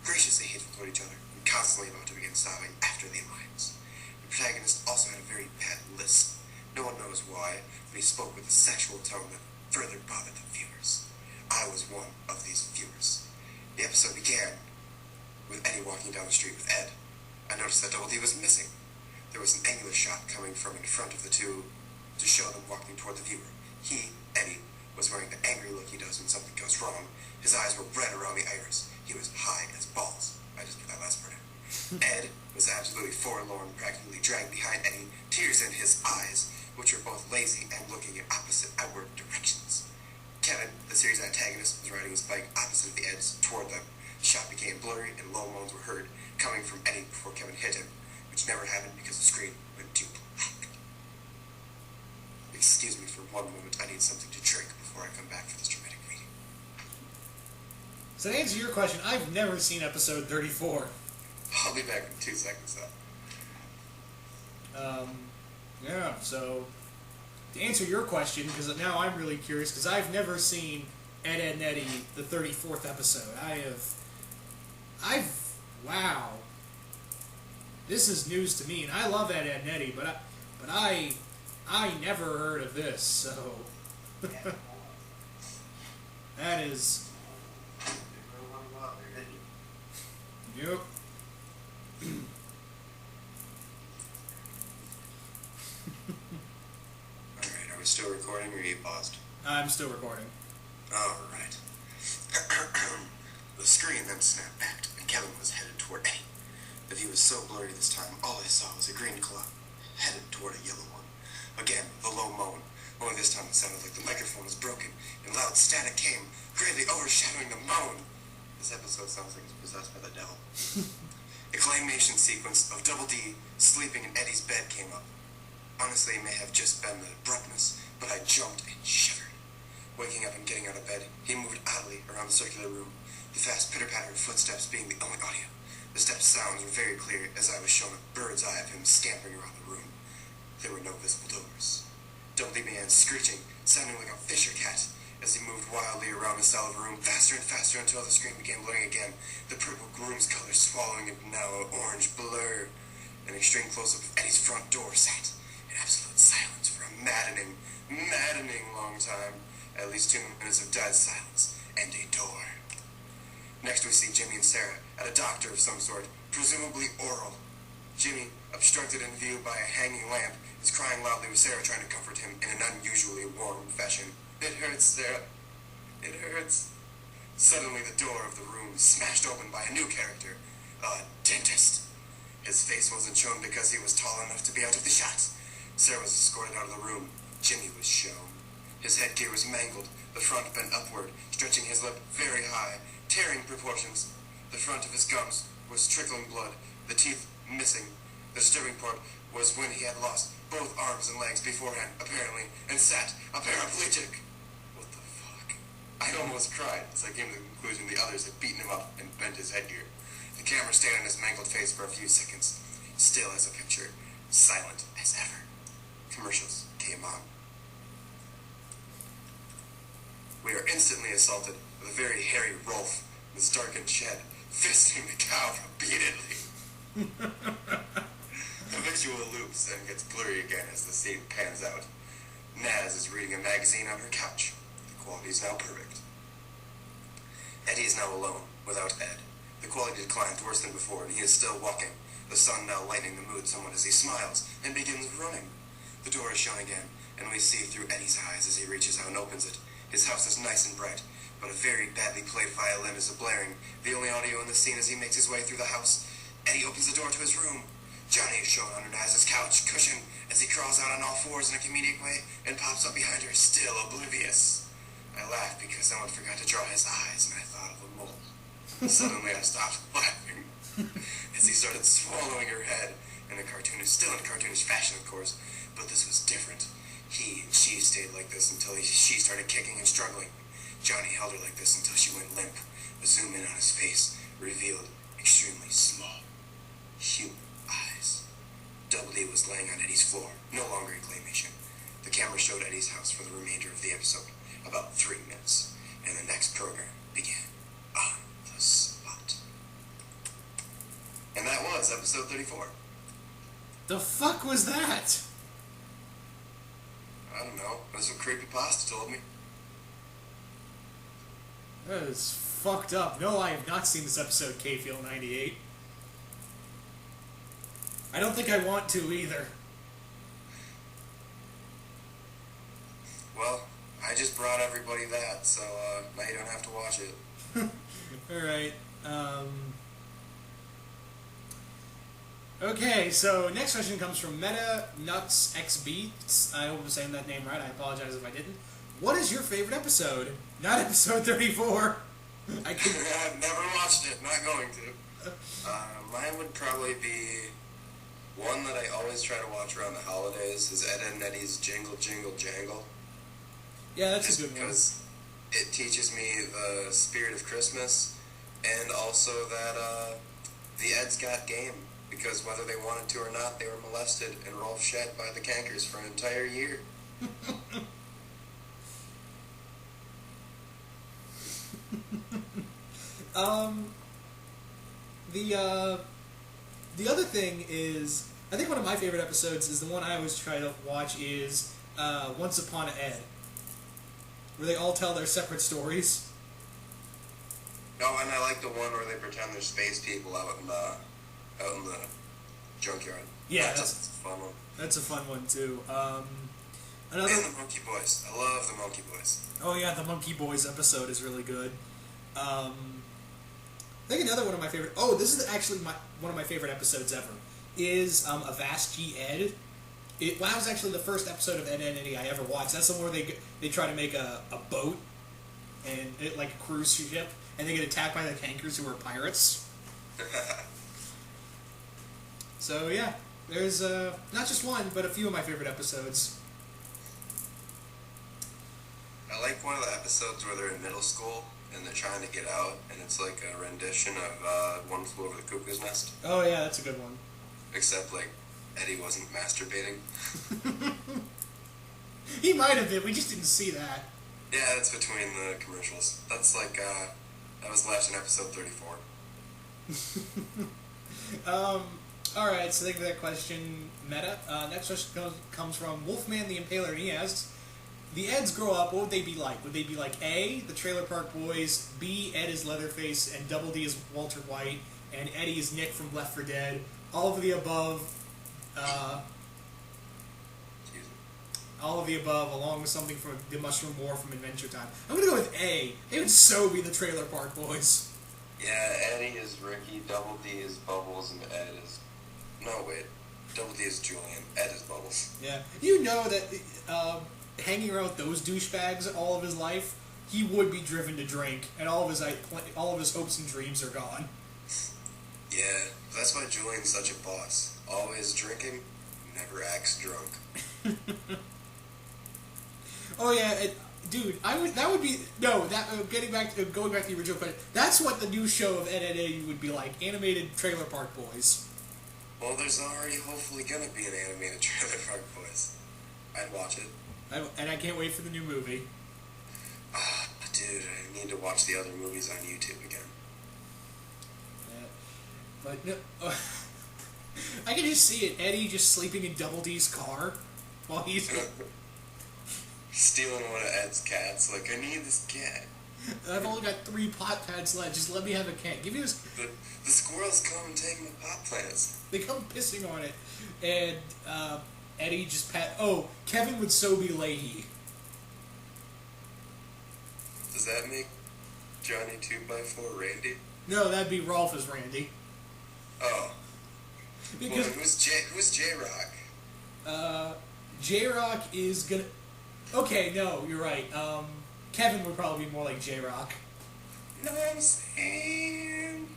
S2: graciously hateful toward each other, and constantly about to begin sobbing after the lines. The protagonist also had a very bad lisp. No one knows why, but he spoke with a sexual tone that further bothered the viewers. I was one of these viewers. The episode began with Eddy walking down the street with Ed. I noticed that Double D was missing. There was an angular shot coming from in front of the two to show them walking toward the viewer. He, Eddy, was wearing the angry look he does when something goes wrong. His eyes were red around the iris. He was high as balls. I just put that last part in. Ed was absolutely forlorn, practically dragged behind Eddy, tears in his eyes, which were both lazy and looking in opposite outward directions. Kevin, the series antagonist, was riding his bike opposite of the Eds toward them. The shot became blurry and low moans were heard, coming from Eddy before Kevin hit him, which never happened because the screen went too black. Excuse me for one moment, I need something to drink before I come back for this dramatic reading.
S1: So to answer your question, I've never seen episode 34.
S2: I'll be back in 2 seconds though.
S1: Yeah, so to answer your question, because now I'm really curious, because I've never seen Ed, and Eddy, the 34th episode. Wow. This is news to me, and I love Ed, and Eddy, but I never heard of this, so that is. Yep.
S2: Alright, are we still recording or you paused?
S1: I'm still recording.
S2: Alright. The screen then snapped back, and Kevin was headed toward Eddy. The view was so blurry this time, all I saw was a green cloud headed toward a yellow one. Again, the low moan. Only this time it sounded like the microphone was broken, and loud static came, greatly overshadowing the moan. This episode sounds like it's possessed by the devil. A claymation sequence of Double D sleeping in Eddy's bed came up. Honestly, it may have just been the abruptness, but I jumped and shivered. Waking up and getting out of bed, he moved oddly around the circular room, the fast pitter-patter of footsteps being the only audio. The steps' sounds were very clear as I was shown a bird's eye of him scampering around the room. There were no visible doors. Double D began screeching, sounding like a fisher cat, as he moved wildly around the cell of the room, faster and faster until the screen began blurring again, the purple groom's color swallowing it now an orange blur. An extreme close-up of Eddy's front door sat in absolute silence for a maddening long time. At least 2 minutes of dead silence, and a door. Next we see Jimmy and Sarah at a doctor of some sort, presumably oral. Jimmy, obstructed in view by a hanging lamp, is crying loudly with Sarah trying to comfort him in an unusually warm fashion. It hurts, Sarah. It hurts. Suddenly the door of the room smashed open by a new character, a dentist. His face wasn't shown because he was tall enough to be out of the shot. Sarah was escorted out of the room. Jimmy was shown. His headgear was mangled, the front bent upward, stretching his lip very high, tearing proportions. The front of his gums was trickling blood, the teeth missing. The disturbing part was when he had lost both arms and legs beforehand, apparently, and sat a paraplegic. What the fuck? I almost cried as I came to the conclusion the others had beaten him up and bent his headgear. The camera stayed on his mangled face for a few seconds, still as a picture, silent as ever. Commercials came on. We are instantly assaulted with a very hairy Rolf in his darkened shed, fisting the cow repeatedly. The visual loops and gets blurry again as the scene pans out. Naz is reading a magazine on her couch. The quality is now perfect. Eddy is now alone, without Ed. The quality declines worse than before, and he is still walking, the sun now lightening the mood somewhat as he smiles and begins running. The door is shown again, and we see through Eddy's eyes as he reaches out and opens it. His house is nice and bright, but a very badly played violin is blaring. The only audio in the scene as he makes his way through the house. Eddy opens the door to his room. Johnny is shown under Naz's couch cushion as he crawls out on all fours in a comedic way and pops up behind her, still oblivious. I laughed because someone forgot to draw his eyes, and I thought of a mole. Suddenly I stopped laughing as he started swallowing her head still in cartoonish fashion, of course, but this was different. He and she stayed like this until she started kicking and struggling. Johnny held her like this until she went limp. A zoom in on his face revealed extremely small, human eyes. Double D was laying on Eddy's floor, no longer in claymation. The camera showed Eddy's house for the remainder of the episode, about 3 minutes, and the next program began on the spot. And that was episode 34.
S1: The fuck was that?
S2: I don't know. That's what Creepypasta told me.
S1: That is fucked up. No, I have not seen this episode, KFeel 98. I don't think I want to either.
S2: Well, I just brought everybody that, so now you don't have to watch it.
S1: Alright, okay, so next question comes from Meta Nuts X Beats. I hope I'm saying that name right. I apologize if I didn't. What is your favorite episode? Not episode 34.
S2: I've never watched it. Not going to. Mine would probably be one that I always try to watch around the holidays. Is Ed and Eddy's Jingle Jingle Jangle.
S1: Yeah, that's
S2: just
S1: a good one.
S2: Because it teaches me the spirit of Christmas, and also that the Eds got game. Because whether they wanted to or not, they were molested and Rolf shed by the Cankers for an entire year.
S1: The other thing is, I think one of my favorite episodes is the one I always try to watch is Once Upon a Ed, where they all tell their separate stories.
S2: No, and I like the one where they pretend they're space people out in the junkyard.
S1: Yeah,
S2: that's a fun one.
S1: That's a fun one too.
S2: And the Monkey Boys. I love the Monkey Boys.
S1: Oh yeah, the Monkey Boys episode is really good. think another one of my favorite... Oh, this is actually one of my favorite episodes ever. Is Avast G Ed. That was actually the first episode of Ed, Edd n Eddy I ever watched. That's the one where they try to make a boat, and like a cruise ship, and they get attacked by the Cankers, who are pirates. So yeah, there's not just one, but a few of my favorite episodes.
S2: I like one of the episodes where they're in middle school and they're trying to get out, and it's like a rendition of One Flew Over the Cuckoo's Nest.
S1: Oh yeah, that's a good one.
S2: Except like Eddie wasn't masturbating.
S1: He might have been. We just didn't see that.
S2: Yeah, that's between the commercials. That's like that was last in episode 34.
S1: Alright, so thank you for that question, Meta. Next question comes from Wolfman the Impaler, and he asks, the Eds grow up, what would they be like? Would they be like A, the Trailer Park Boys, B, Ed is Leatherface, and Double D is Walter White, and Eddie is Nick from Left 4 Dead? All of the above, along with something from the Mushroom War from Adventure Time. I'm gonna go with A. They would so be the Trailer Park Boys.
S2: Yeah, Eddie is Ricky, Double D is Bubbles, and Ed is... No, wait. Double D is Julian, Ed is Bubbles.
S1: Yeah. You know that hanging around with those douchebags all of his life, he would be driven to drink, and all of his hopes and dreams are gone.
S2: Yeah, that's why Julian's such a boss. Always drinking, never acts drunk.
S1: Oh yeah, dude, going back to the original question, that's what the new show of Ed, Edd n Eddy would be like, animated Trailer Park Boys.
S2: Well, there's already hopefully gonna be an animated Trailer Park Boys. I'd watch it.
S1: And I can't wait for the new movie.
S2: Dude, I need to watch the other movies on YouTube again.
S1: Yeah. But no, I can just see it, Eddie just sleeping in Double D's car while he's...
S2: Stealing one of Ed's cats. Like, I need this cat.
S1: I've only got 3 pot plants left. Just let me have a cat. Give me this.
S2: The squirrels come and take my pot plants.
S1: They come pissing on it, and Eddie just pat. Oh, Kevin would so be Leahy.
S2: Does that make Johnny 2x4 Randy?
S1: No, that'd be Rolf as Randy.
S2: Oh.
S1: Because
S2: well, who's J-Rock?
S1: J-Rock is gonna. Okay, no, you're right. Kevin would probably be more like J-Rock.
S2: No, I'm saying.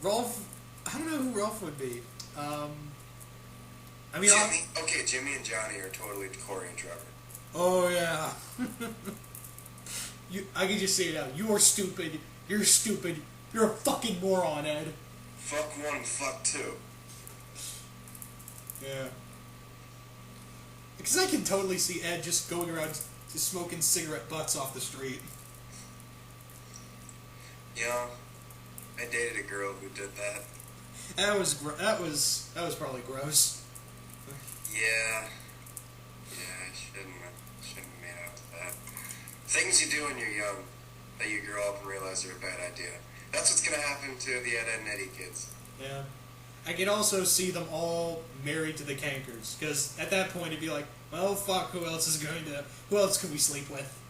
S1: Rolf. I don't know who Rolf would be. I mean,
S2: Jimmy and Johnny are totally Corey and Trevor.
S1: Oh yeah. I can just say it out. You are stupid. You're stupid. You're a fucking moron, Ed.
S2: Fuck one, fuck two.
S1: Yeah. Because I can totally see Ed just going around just smoking cigarette butts off the street.
S2: You know, I dated a girl who did that.
S1: That was probably gross.
S2: Yeah. Yeah, I shouldn't have made out with that. Things you do when you're young that you grow up and realize are a bad idea. That's what's gonna happen to the Ed, Edd n Eddy kids.
S1: Yeah. I can also see them all married to the Cankers, because at that point it'd be like, well, fuck, who else can we sleep with?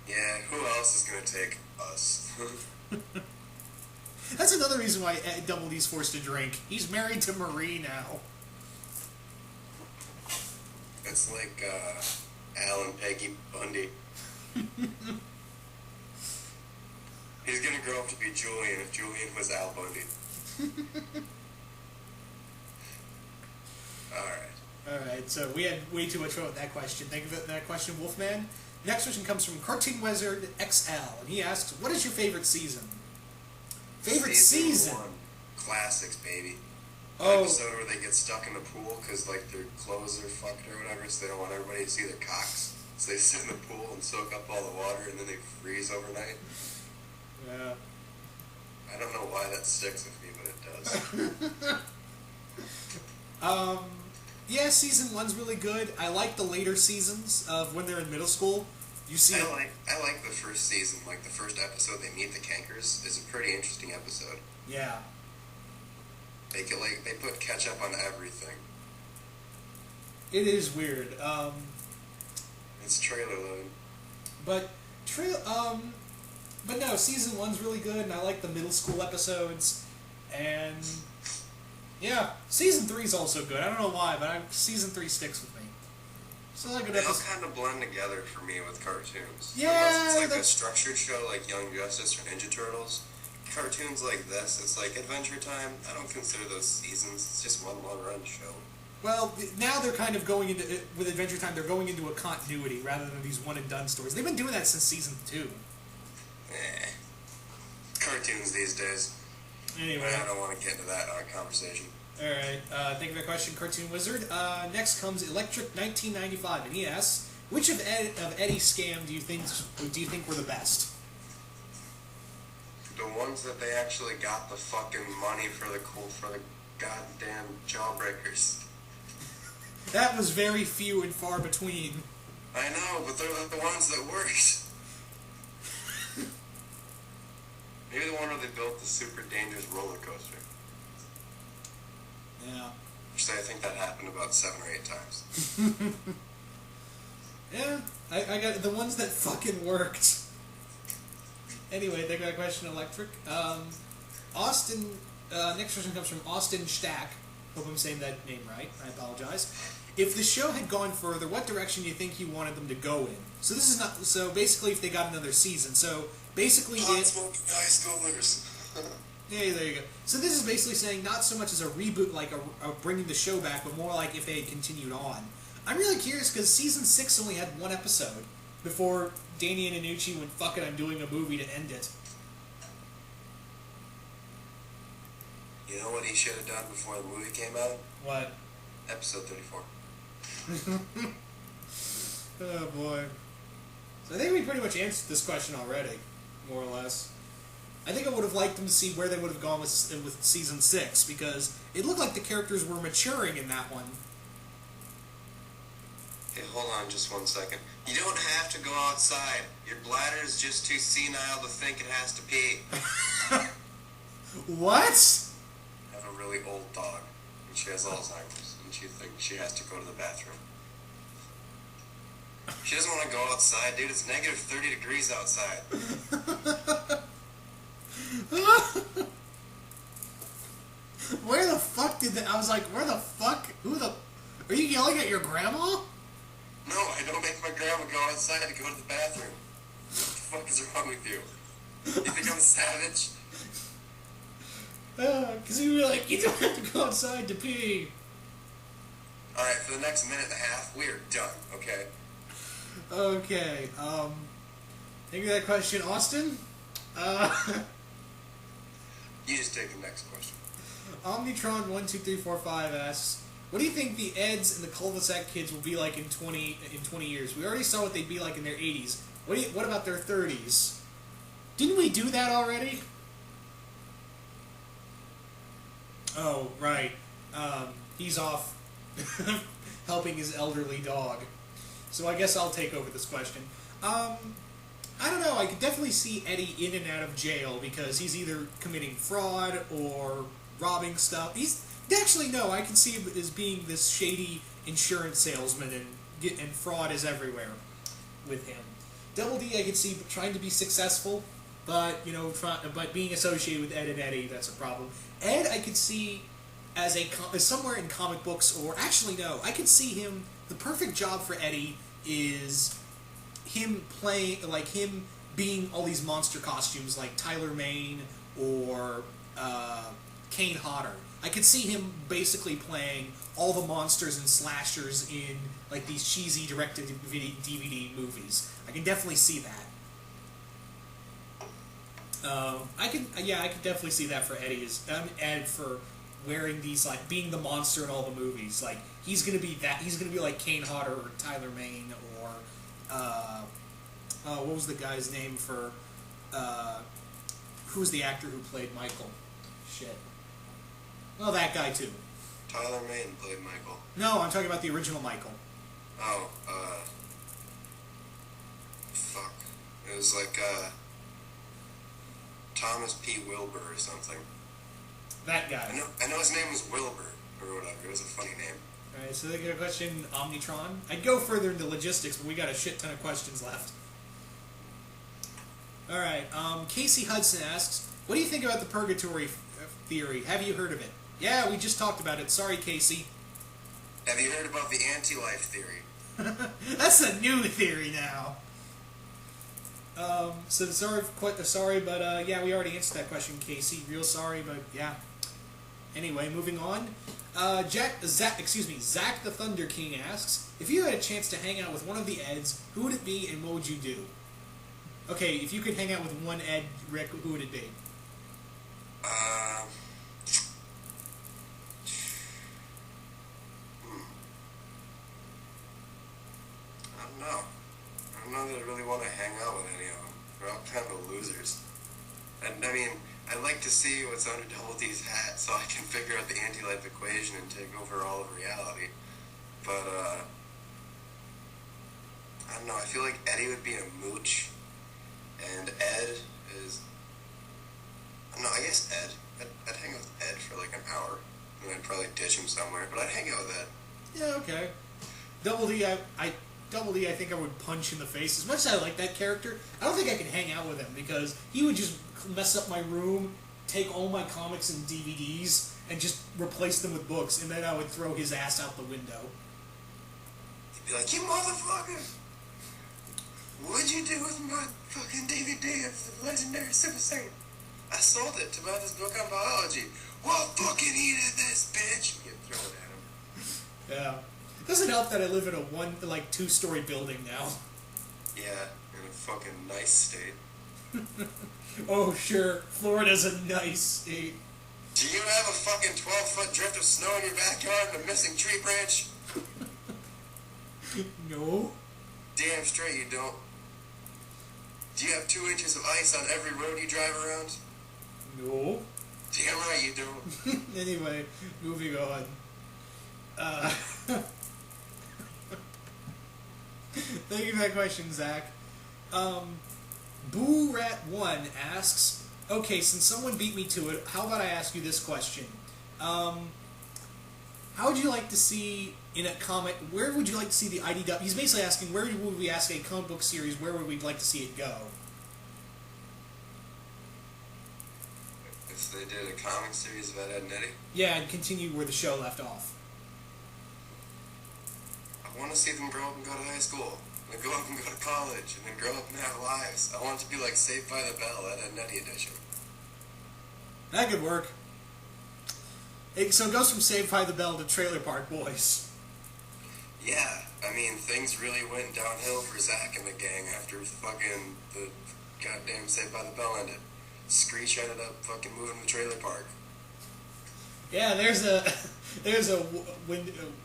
S2: Yeah, who else is gonna take us?
S1: That's another reason why Double D's forced to drink. He's married to Marie now.
S2: It's like Al and Peggy Bundy. He's gonna grow up to be Julian if Julian was Al Bundy.
S1: Alright, so we had way too much fun with that question. Thank you for that question, Wolfman. Next question comes from Cartoon Wizard XL, and he asks, what is your favorite season? Favorite season?
S2: 1. Classics, baby.
S1: Oh.
S2: Episode where they get stuck in the pool because like their clothes are fucked or whatever, so they don't want everybody to see their cocks. So they sit in the pool and soak up all the water, and then they freeze overnight.
S1: Yeah.
S2: I don't know why that sticks with me, but it does.
S1: Yeah, season 1's really good. I like the later seasons of when they're in middle school. You see,
S2: I like the first season, like the first episode. They meet the Cankers is a pretty interesting episode.
S1: Yeah.
S2: They put ketchup on everything.
S1: It is weird.
S2: It's trailer load.
S1: But But no, season 1's really good, and I like the middle school episodes. And yeah, season 3's also good. I don't know why, but season 3 sticks with me. So like
S2: they all kind of blend together for me with cartoons.
S1: Yeah,
S2: it's like a structured show like Young Justice or Ninja Turtles. Cartoons like this, it's like Adventure Time. I don't consider those seasons. It's just one long-run show.
S1: Well, now they're kind of going into, with Adventure Time, they're going into a continuity rather than these one-and-done stories. They've been doing that since season 2.
S2: Cartoons these days.
S1: Anyway.
S2: I don't want to get into that conversation.
S1: Alright, thank you for that question, Cartoon Wizard. Next comes Electric 1995, and he asks, which of Eddy's scam do you think were the best?
S2: The ones that they actually got the fucking money for the goddamn jawbreakers.
S1: That was very few and far between.
S2: I know, but they're the ones that worked. Maybe the one where they built the super dangerous roller coaster.
S1: Yeah.
S2: Which I think that happened about 7 or 8 times.
S1: Yeah, I got the ones that fucking worked. Anyway, thank you for that question, Electric. Austin, next question comes from Austin Stack. Hope I'm saying that name right. I apologize. If the show had gone further, what direction do you think you wanted them to go in? So this is not. So basically, if they got another season, so basically,
S2: Pot-smoking high schoolers.
S1: Yeah, there you go. So this is basically saying not so much as a reboot, like a bringing the show back, but more like if they had continued on. I'm really curious because season 6 only had 1 episode before Danny and Inucci went, fuck it, I'm doing a movie to end it.
S2: You know what he should have done before the movie came out?
S1: What?
S2: Episode 34.
S1: Oh boy. So I think we pretty much answered this question already, more or less. I think I would have liked them to see where they would have gone with season 6, because it looked like the characters were maturing in that one.
S2: Hey, hold on just 1 second. You don't have to go outside. Your bladder is just too senile to think it has to pee.
S1: What?
S2: I have a really old dog, and she has Alzheimer's, and she thinks she has to go to the bathroom. She doesn't want to go outside, dude. It's negative 30 degrees outside.
S1: Where the fuck did that? I was like, where the fuck? Who the? Are you yelling at your grandma?
S2: No, I don't make my grandma go outside to go to the bathroom. What the fuck is wrong with you? You think I'm a savage?
S1: Because you were like, you don't have to go outside to pee.
S2: Alright, for the next minute and a half, we are done, okay?
S1: Okay, thank you for that question, Austin.
S2: You just take the next question.
S1: Omnitron12345 asks, what do you think the Eds and the cul-de-sac kids will be like in 20 years? We already saw what they'd be like in their 80s. What about their 30s? Didn't we do that already? Oh, right. He's off helping his elderly dog. So I guess I'll take over this question. I don't know. I could definitely see Eddy in and out of jail because he's either committing fraud or robbing stuff. Actually, no. I can see him as being this shady insurance salesman, and fraud is everywhere with him. Double D, I could see trying to be successful, but but being associated with Ed and Eddy, that's a problem. Ed, I could see as somewhere in comic books, or actually no, I could see him. The perfect job for Eddy is him playing, like him being all these monster costumes, like Tyler Mane or Kane Hodder. I could see him basically playing all the monsters and slashers in like these cheesy direct-to-DVD movies. I can definitely see that. I could definitely see that for Eddy. Ed for wearing these, like being the monster in all the movies. Like he's gonna be that. He's gonna be like Kane Hodder or Tyler Mane or what was the guy's name for? Who was the actor who played Michael? Shit. Well, that guy too.
S2: Tyler Mane played Michael.
S1: No, I'm talking about the original Michael.
S2: Oh, fuck. It was like, Thomas P. Wilbur or something.
S1: That guy.
S2: I know his name was Wilbur, or whatever. It was a funny name.
S1: Alright, so they got a question, Omnitron. I'd go further into logistics, but we got a shit ton of questions left. Alright, Casey Hudson asks, what do you think about the Purgatory theory? Have you heard of it? Yeah, we just talked about it. Sorry, Casey.
S2: Have you heard about the anti-life theory?
S1: That's a new theory now. So sorry, but yeah, we already answered that question, Casey. Real sorry, but yeah. Anyway, moving on. Zach the Thunder King asks, if you had a chance to hang out with one of the Eds, who would it be and what would you do? Okay, if you could hang out with one Ed, Rick, who would it be?
S2: I don't know. I don't know that I really want to hang out with any of them. They're all kind of losers. And, I mean, I'd like to see what's under Double D's hat so I can figure out the anti-life equation and take over all of reality. But, I don't know. I feel like Eddy would be a mooch. And Ed is... No, I guess Ed. I'd hang out with Ed for like an hour. And I'd probably ditch him somewhere, but I'd hang out with Ed.
S1: Yeah, okay. Double D, I think I would punch in the face. As much as I like that character, I don't think I could hang out with him because he would just mess up my room, take all my comics and DVDs, and just replace them with books, and then I would throw his ass out the window.
S2: He'd be like, you motherfucker! What'd you do with my fucking DVD of the legendary Super Saiyan? I sold it to buy this book on biology. Well, fucking eat it, this bitch! You throw it at him.
S1: Yeah. Doesn't help that I live in a 2-story building now.
S2: Yeah, in a fucking nice state.
S1: Oh, sure. Florida's a nice state.
S2: Do you have a fucking 12-foot drift of snow in your backyard and a missing tree branch?
S1: No.
S2: Damn straight you don't. Do you have 2 inches of ice on every road you drive around?
S1: No.
S2: Damn right you don't.
S1: Anyway, moving on. Thank you for that question, Zach. BooRat1 asks, okay, since someone beat me to it, how about I ask you this question? How would you like to see in a comic, where would you like to see the IDW? He's basically asking, where would we ask a comic book series, where would we like to see it go?
S2: If they did a comic series about Ed and Eddy?
S1: Yeah, and continue where the show left off.
S2: I want to see them grow up and go to high school. And go up and go to college. And then grow up and have lives. I want it to be like Saved by the Bell, Ed and Eddy edition.
S1: That could work. So it goes from Saved by the Bell to Trailer Park Boys.
S2: Yeah, I mean, things really went downhill for Zach and the gang after fucking the goddamn Saved by the Bell ended. Screech ended up fucking moving to the trailer park.
S1: Yeah, there's a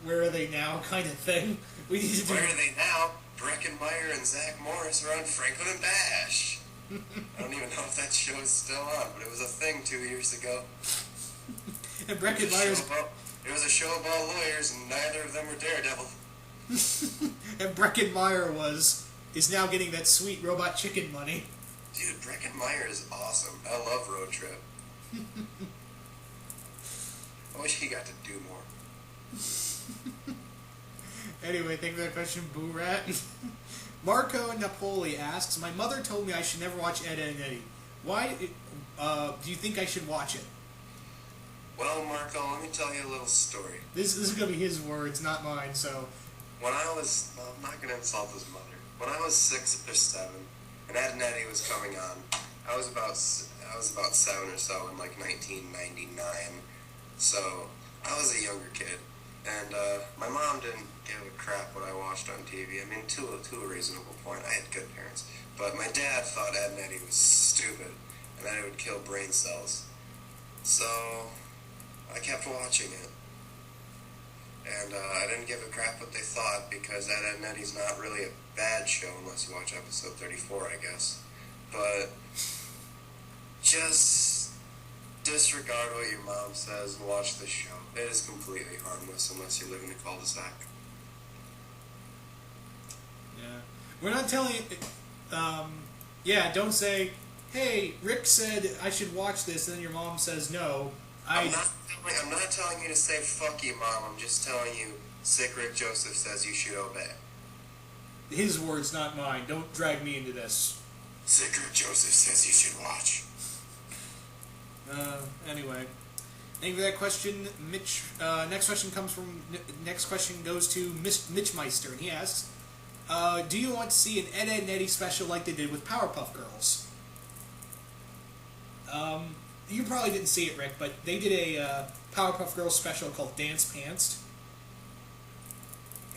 S1: where are they now kind of thing. We need to do.
S2: Where are they now? Breckenmeyer and Zach Morris are on Franklin and Bash. I don't even know if that show is still on, but it was a thing 2 years ago.
S1: And Breckenmeyer's...
S2: It was a show about lawyers, and neither of them were Daredevil.
S1: And Breckenmeyer is now getting that sweet Robot Chicken money.
S2: Dude, Breckenmeyer is awesome. I love Road Trip. I wish he got to do more.
S1: Anyway, thank you for that question, Boo Rat. Marco Napoli asks, my mother told me I should never watch Ed, Edd and Eddy. Why do you think I should watch it?
S2: Well, Marco, let me tell you a little story.
S1: This is going to be his words, not mine, so...
S2: When I was... Well, I'm not going to insult his mother. When I was 6 or 7, and Ed and Eddy was coming on, I was about 7 or so in, like, 1999. So, I was a younger kid. And, my mom didn't give a crap what I watched on TV. I mean, to a reasonable point. I had good parents. But my dad thought Ed and Eddy was stupid, and that it would kill brain cells. So... I kept watching it, and I didn't give a crap what they thought because Ed, Edd and Eddy's not really a bad show unless you watch episode 34, I guess. But just disregard what your mom says and watch the show. It is completely harmless unless you live in a cul-de-sac.
S1: Yeah, we're not telling you. Yeah, don't say, "Hey, Rick said I should watch this," and then your mom says no.
S2: I'm not telling you to say fuck you, Mom. I'm just telling you SickRickJoseph says you should obey.
S1: His words, not mine. Don't drag me into this.
S2: SickRickJoseph says you should watch.
S1: Anyway. Thank you for that question, Mitch. Next question goes to Mitchmeister, and he asks, do you want to see an Ed, Edd and Eddy special like they did with Powerpuff Girls? You probably didn't see it, Rick, but they did a Powerpuff Girls special called Dance Pants.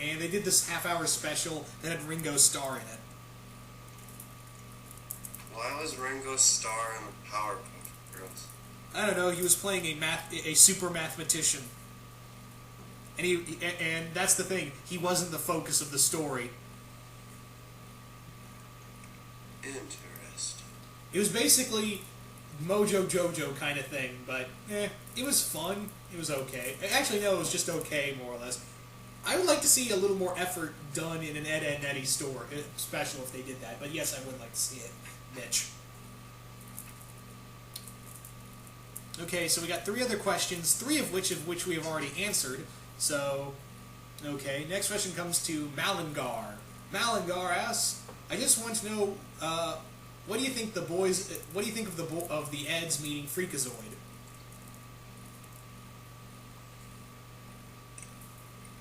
S1: And they did this half-hour special that had Ringo Starr in it.
S2: Why was Ringo Starr in the Powerpuff Girls?
S1: I don't know. He was playing a super mathematician, and that's the thing. He wasn't the focus of the story.
S2: Interesting.
S1: It was basically Mojo Jojo kind of thing, but it was fun. It was okay. Actually, no, it was just okay, more or less. I would like to see a little more effort done in an Ed, Edd and Eddy special if they did that. But yes, I would like to see it, Mitch. Okay, so we got 3 other questions, 3 of which we have already answered. So, okay, next question comes to Malingar. Malingar asks, I just want to know, what do you think of the Eds meeting Freakazoid?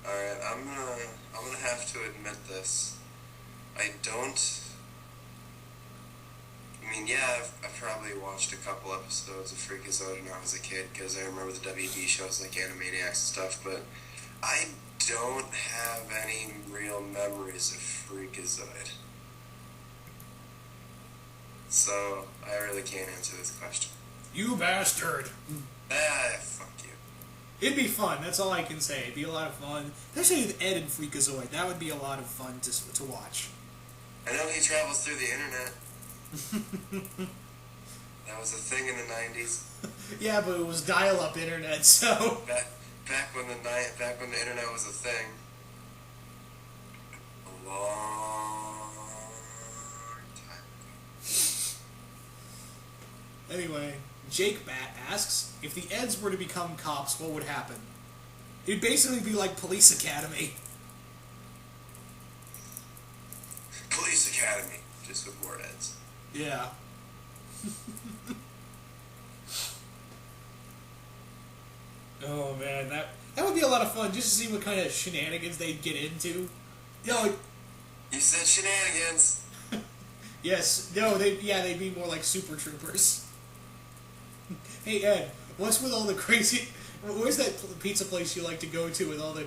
S2: Alright, I'm gonna have to admit this. I've probably watched a couple episodes of Freakazoid when I was a kid, because I remember the WB shows like Animaniacs and stuff, but I don't have any real memories of Freakazoid. So, I really can't answer this question.
S1: You bastard!
S2: Fuck you.
S1: It'd be fun, that's all I can say. It'd be a lot of fun. Especially with Ed and Freakazoid, that would be a lot of fun to watch.
S2: I know he travels through the internet. That was a thing in the 90s.
S1: Yeah, but it was dial-up internet, so...
S2: Back when the internet was a thing. A long time ago.
S1: Anyway, Jake Bat asks, if the Eds were to become cops, what would happen? It'd basically be like Police Academy.
S2: Police Academy, just with more Eds.
S1: Yeah. Oh man, that would be a lot of fun just to see what kind of shenanigans they'd get into.
S2: You said shenanigans.
S1: Yes. No, they'd be more like Super Troopers. Hey Ed, what's with all the crazy? Where's that pizza place you like to go to with all the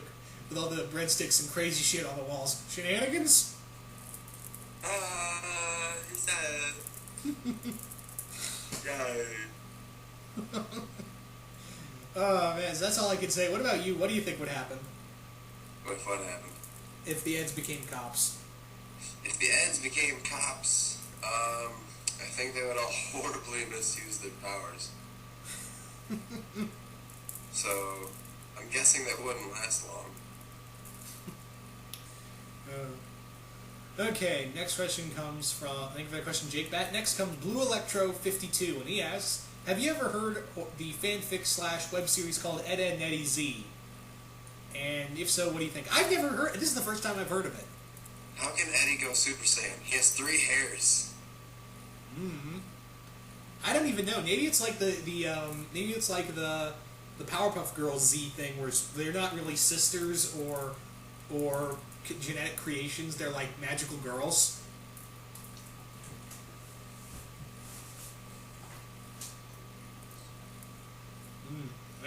S1: breadsticks and crazy shit on the walls? Shenanigans?
S2: He said. Yay.
S1: Oh man, so that's all I can say. What about you? What do you think would happen?
S2: What happened?
S1: If the Eds became cops?
S2: If the Eds became cops, I think they would all horribly misuse their powers. So, I'm guessing that wouldn't last long.
S1: Okay, next question comes from, thank you for that question, Jake Bat. Next comes Blue Electro 52, and he asks, have you ever heard the fanfic / web series called Ed, Edd and Eddy Z? And if so, what do you think? I've never heard, this is the first time I've heard of it.
S2: How can Eddy go Super Saiyan? He has 3 hairs.
S1: I don't even know. Maybe it's like the Powerpuff Girls Z thing, where they're not really sisters or genetic creations. They're like magical girls.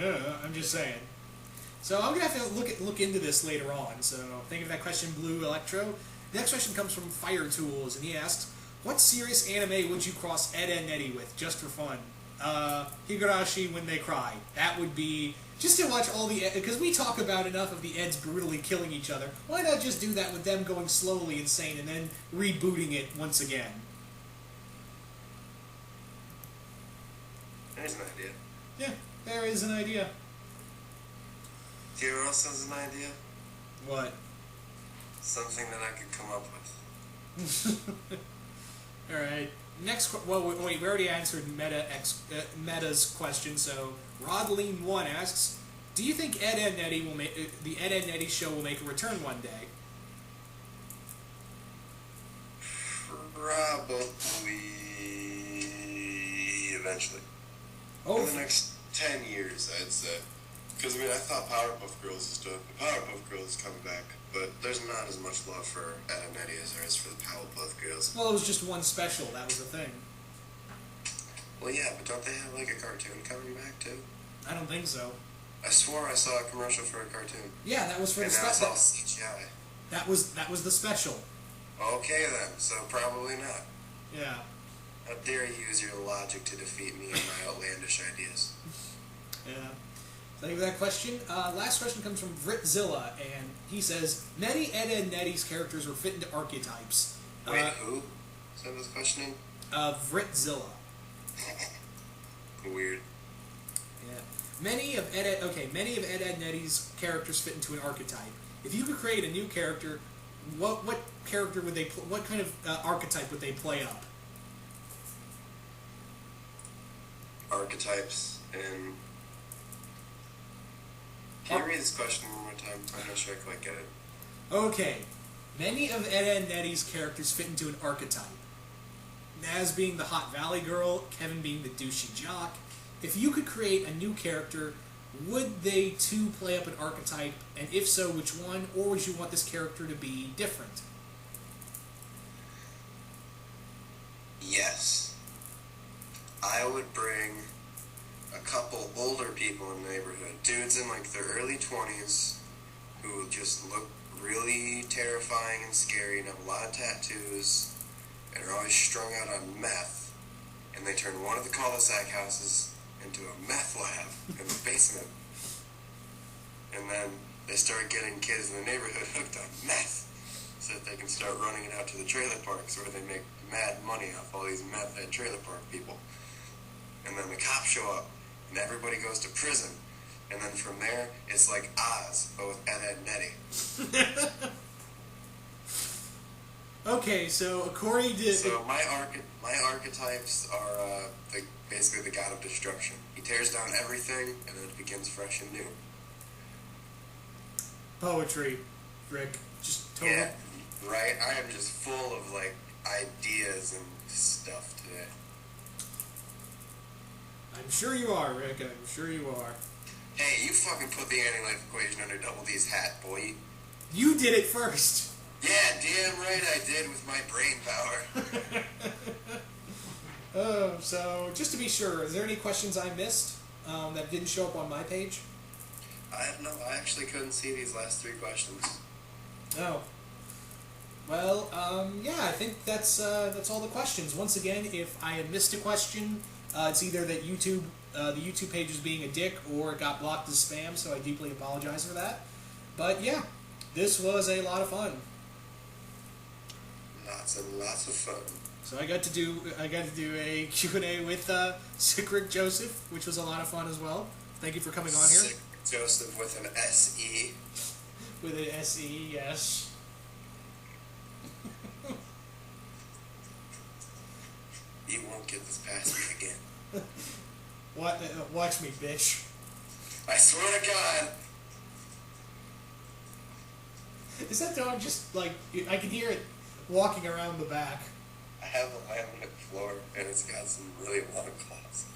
S1: I'm just saying. So I'm gonna have to look into this later on. So thank you for that question, Blue Electro. The next question comes from Fire Tools, and he asks, what serious anime would you cross Ed, Edd and Eddy with, just for fun? Higurashi When They Cry. That would be, just to watch all the, because we talk about enough of the Eds brutally killing each other, why not just do that with them going slowly insane and then rebooting it once again?
S2: There's an idea.
S1: Yeah, there is an idea.
S2: Do you know what else has an idea?
S1: What?
S2: Something that I could come up with.
S1: Alright, next, well, wait, we already answered Meta's question, so Rodleen1 asks, do you think Ed, Edd and Eddy will the Ed, Edd and Eddy show will make a return one day?
S2: Probably eventually.
S1: Oh,
S2: In the next 10 years, I'd say. Because, I mean, I thought Powerpuff Girls is done. The Powerpuff Girls is coming back. But there's not as much love for Ed and Eddy as there is for the Powerpuff Girls.
S1: well, it was just one special. That was the thing.
S2: Well, yeah, but don't they have, like, a cartoon coming back, too?
S1: I don't think so.
S2: I swore I saw a commercial for a cartoon.
S1: Yeah, that was for
S2: And
S1: the
S2: now it's all
S1: special.
S2: CGI.
S1: That was the special.
S2: Okay, then. So probably not.
S1: Yeah.
S2: How dare you use your logic to defeat me and my outlandish ideas?
S1: Yeah. Thank you for that question. Last question comes from Vritzilla, and he says, many Ed and Eddy's characters were fit into archetypes.
S2: Wait, who? Is that what's questioning?
S1: Vritzilla.
S2: Weird.
S1: Yeah. Many of Ed and Eddy's characters fit into an archetype. If you could create a new character, what character would they? What kind of archetype would they play up?
S2: Archetypes and. Can you read this question one more time? I'm not sure I quite get it.
S1: Okay. Many of Ed and Eddy's characters fit into an archetype. Naz being the hot valley girl, Kevin being the douchey jock. If you could create a new character, would they too play up an archetype? And if so, which one? Or would you want this character to be different?
S2: Yes. I would bring a couple older people in the neighborhood. Dudes in like their early 20s who just look really terrifying and scary and have a lot of tattoos and are always strung out on meth. And they turn one of the cul-de-sac houses into a meth lab in the basement. And then they start getting kids in the neighborhood hooked on meth so that they can start running it out to the trailer parks where they make mad money off all these meth head trailer park people. And then the cops show up and everybody goes to prison. And then from there, it's like Oz, but with Ed and Eddy.
S1: Okay, so according to...
S2: So my archetypes are basically the god of destruction. He tears down everything, and then it begins fresh and new.
S1: Poetry, Rick. Just total...
S2: Yeah, right? I am just full of, like, ideas and stuff today.
S1: I'm sure you are, Rick. I'm sure you are.
S2: Hey, you fucking put the anti-life equation under Double D's hat, boy.
S1: You did it first.
S2: Yeah, damn right I did with my brain power.
S1: So just to be sure, is there any questions I missed that didn't show up on my page?
S2: I actually couldn't see these last 3 questions.
S1: Oh. Well, yeah, I think that's all the questions. Once again, if I had missed a question, it's either that the YouTube page is being a dick or it got blocked as spam, so I deeply apologize for that. But yeah, this was a lot of fun.
S2: Lots and lots of fun.
S1: So I got to do a Q&A with SickRickJoseph, which was a lot of fun as well. Thank you for coming on here.
S2: SickRickJoseph with an S-E.
S1: With an S-E, yes.
S2: You won't get this past me again.
S1: What? Watch me, bitch.
S2: I swear to God.
S1: Is that dog just, like, I can hear it walking around the back.
S2: I have a laminate floor, and it's got some really long claws.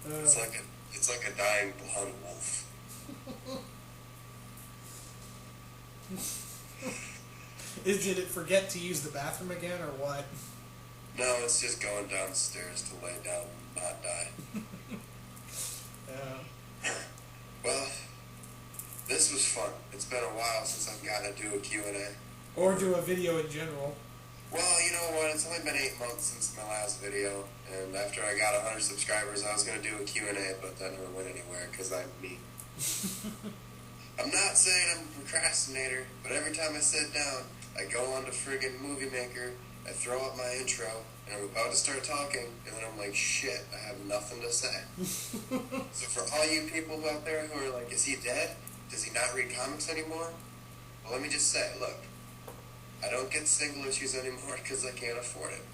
S2: It's like a dying blonde wolf.
S1: Did it forget to use the bathroom again, or what?
S2: No, it's just going downstairs to lay down and not die. Well, this was fun. It's been a while since I've gotten to do a Q&A.
S1: Or do a video in general.
S2: Well, you know what? It's only been 8 months since my last video, and after I got 100 subscribers, I was going to do a Q&A, but that never went anywhere, because I'm me. I'm not saying I'm a procrastinator, but every time I sit down, I go on to friggin' Movie Maker, I throw up my intro, and I'm about to start talking, and then I'm like, shit, I have nothing to say. So for all you people out there who are like, is he dead? Does he not read comics anymore? Well, let me just say, look, I don't get single issues anymore because I can't afford it.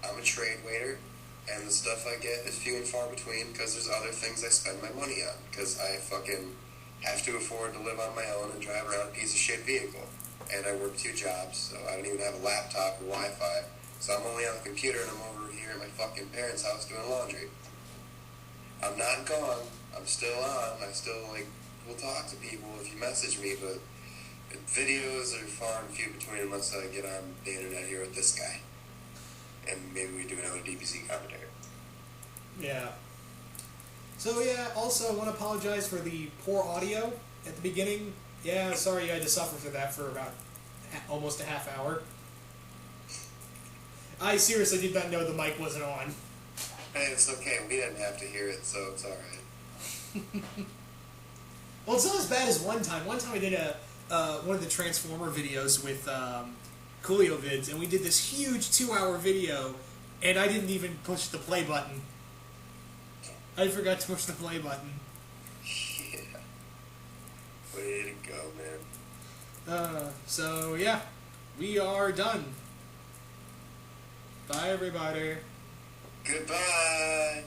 S2: I'm a trade waiter, and the stuff I get is few and far between because there's other things I spend my money on because I fucking have to afford to live on my own and drive around a piece of shit vehicle. And I work 2 jobs, so I don't even have a laptop or Wi-Fi. So I'm only on the computer and I'm over here at my fucking parents' house doing laundry. I'm not gone. I'm still on. I still, like, will talk to people if you message me, but videos are far and few between unless I get on the internet here with this guy. And maybe we do another DBZ commentary.
S1: Yeah. So, yeah, also I want to apologize for the poor audio at the beginning. Yeah, sorry you had to suffer for that for about almost a half hour. I seriously did not know the mic wasn't on.
S2: Hey, it's okay. We didn't have to hear it, so it's alright.
S1: Well, it's not as bad as one time. One time I did one of the Transformer videos with Coolio Vids, and we did this huge 2-hour video, and I didn't even push the play button. I forgot to push the play button.
S2: Yeah. Way to go, man.
S1: So, yeah. We are done. Bye, everybody.
S2: Goodbye.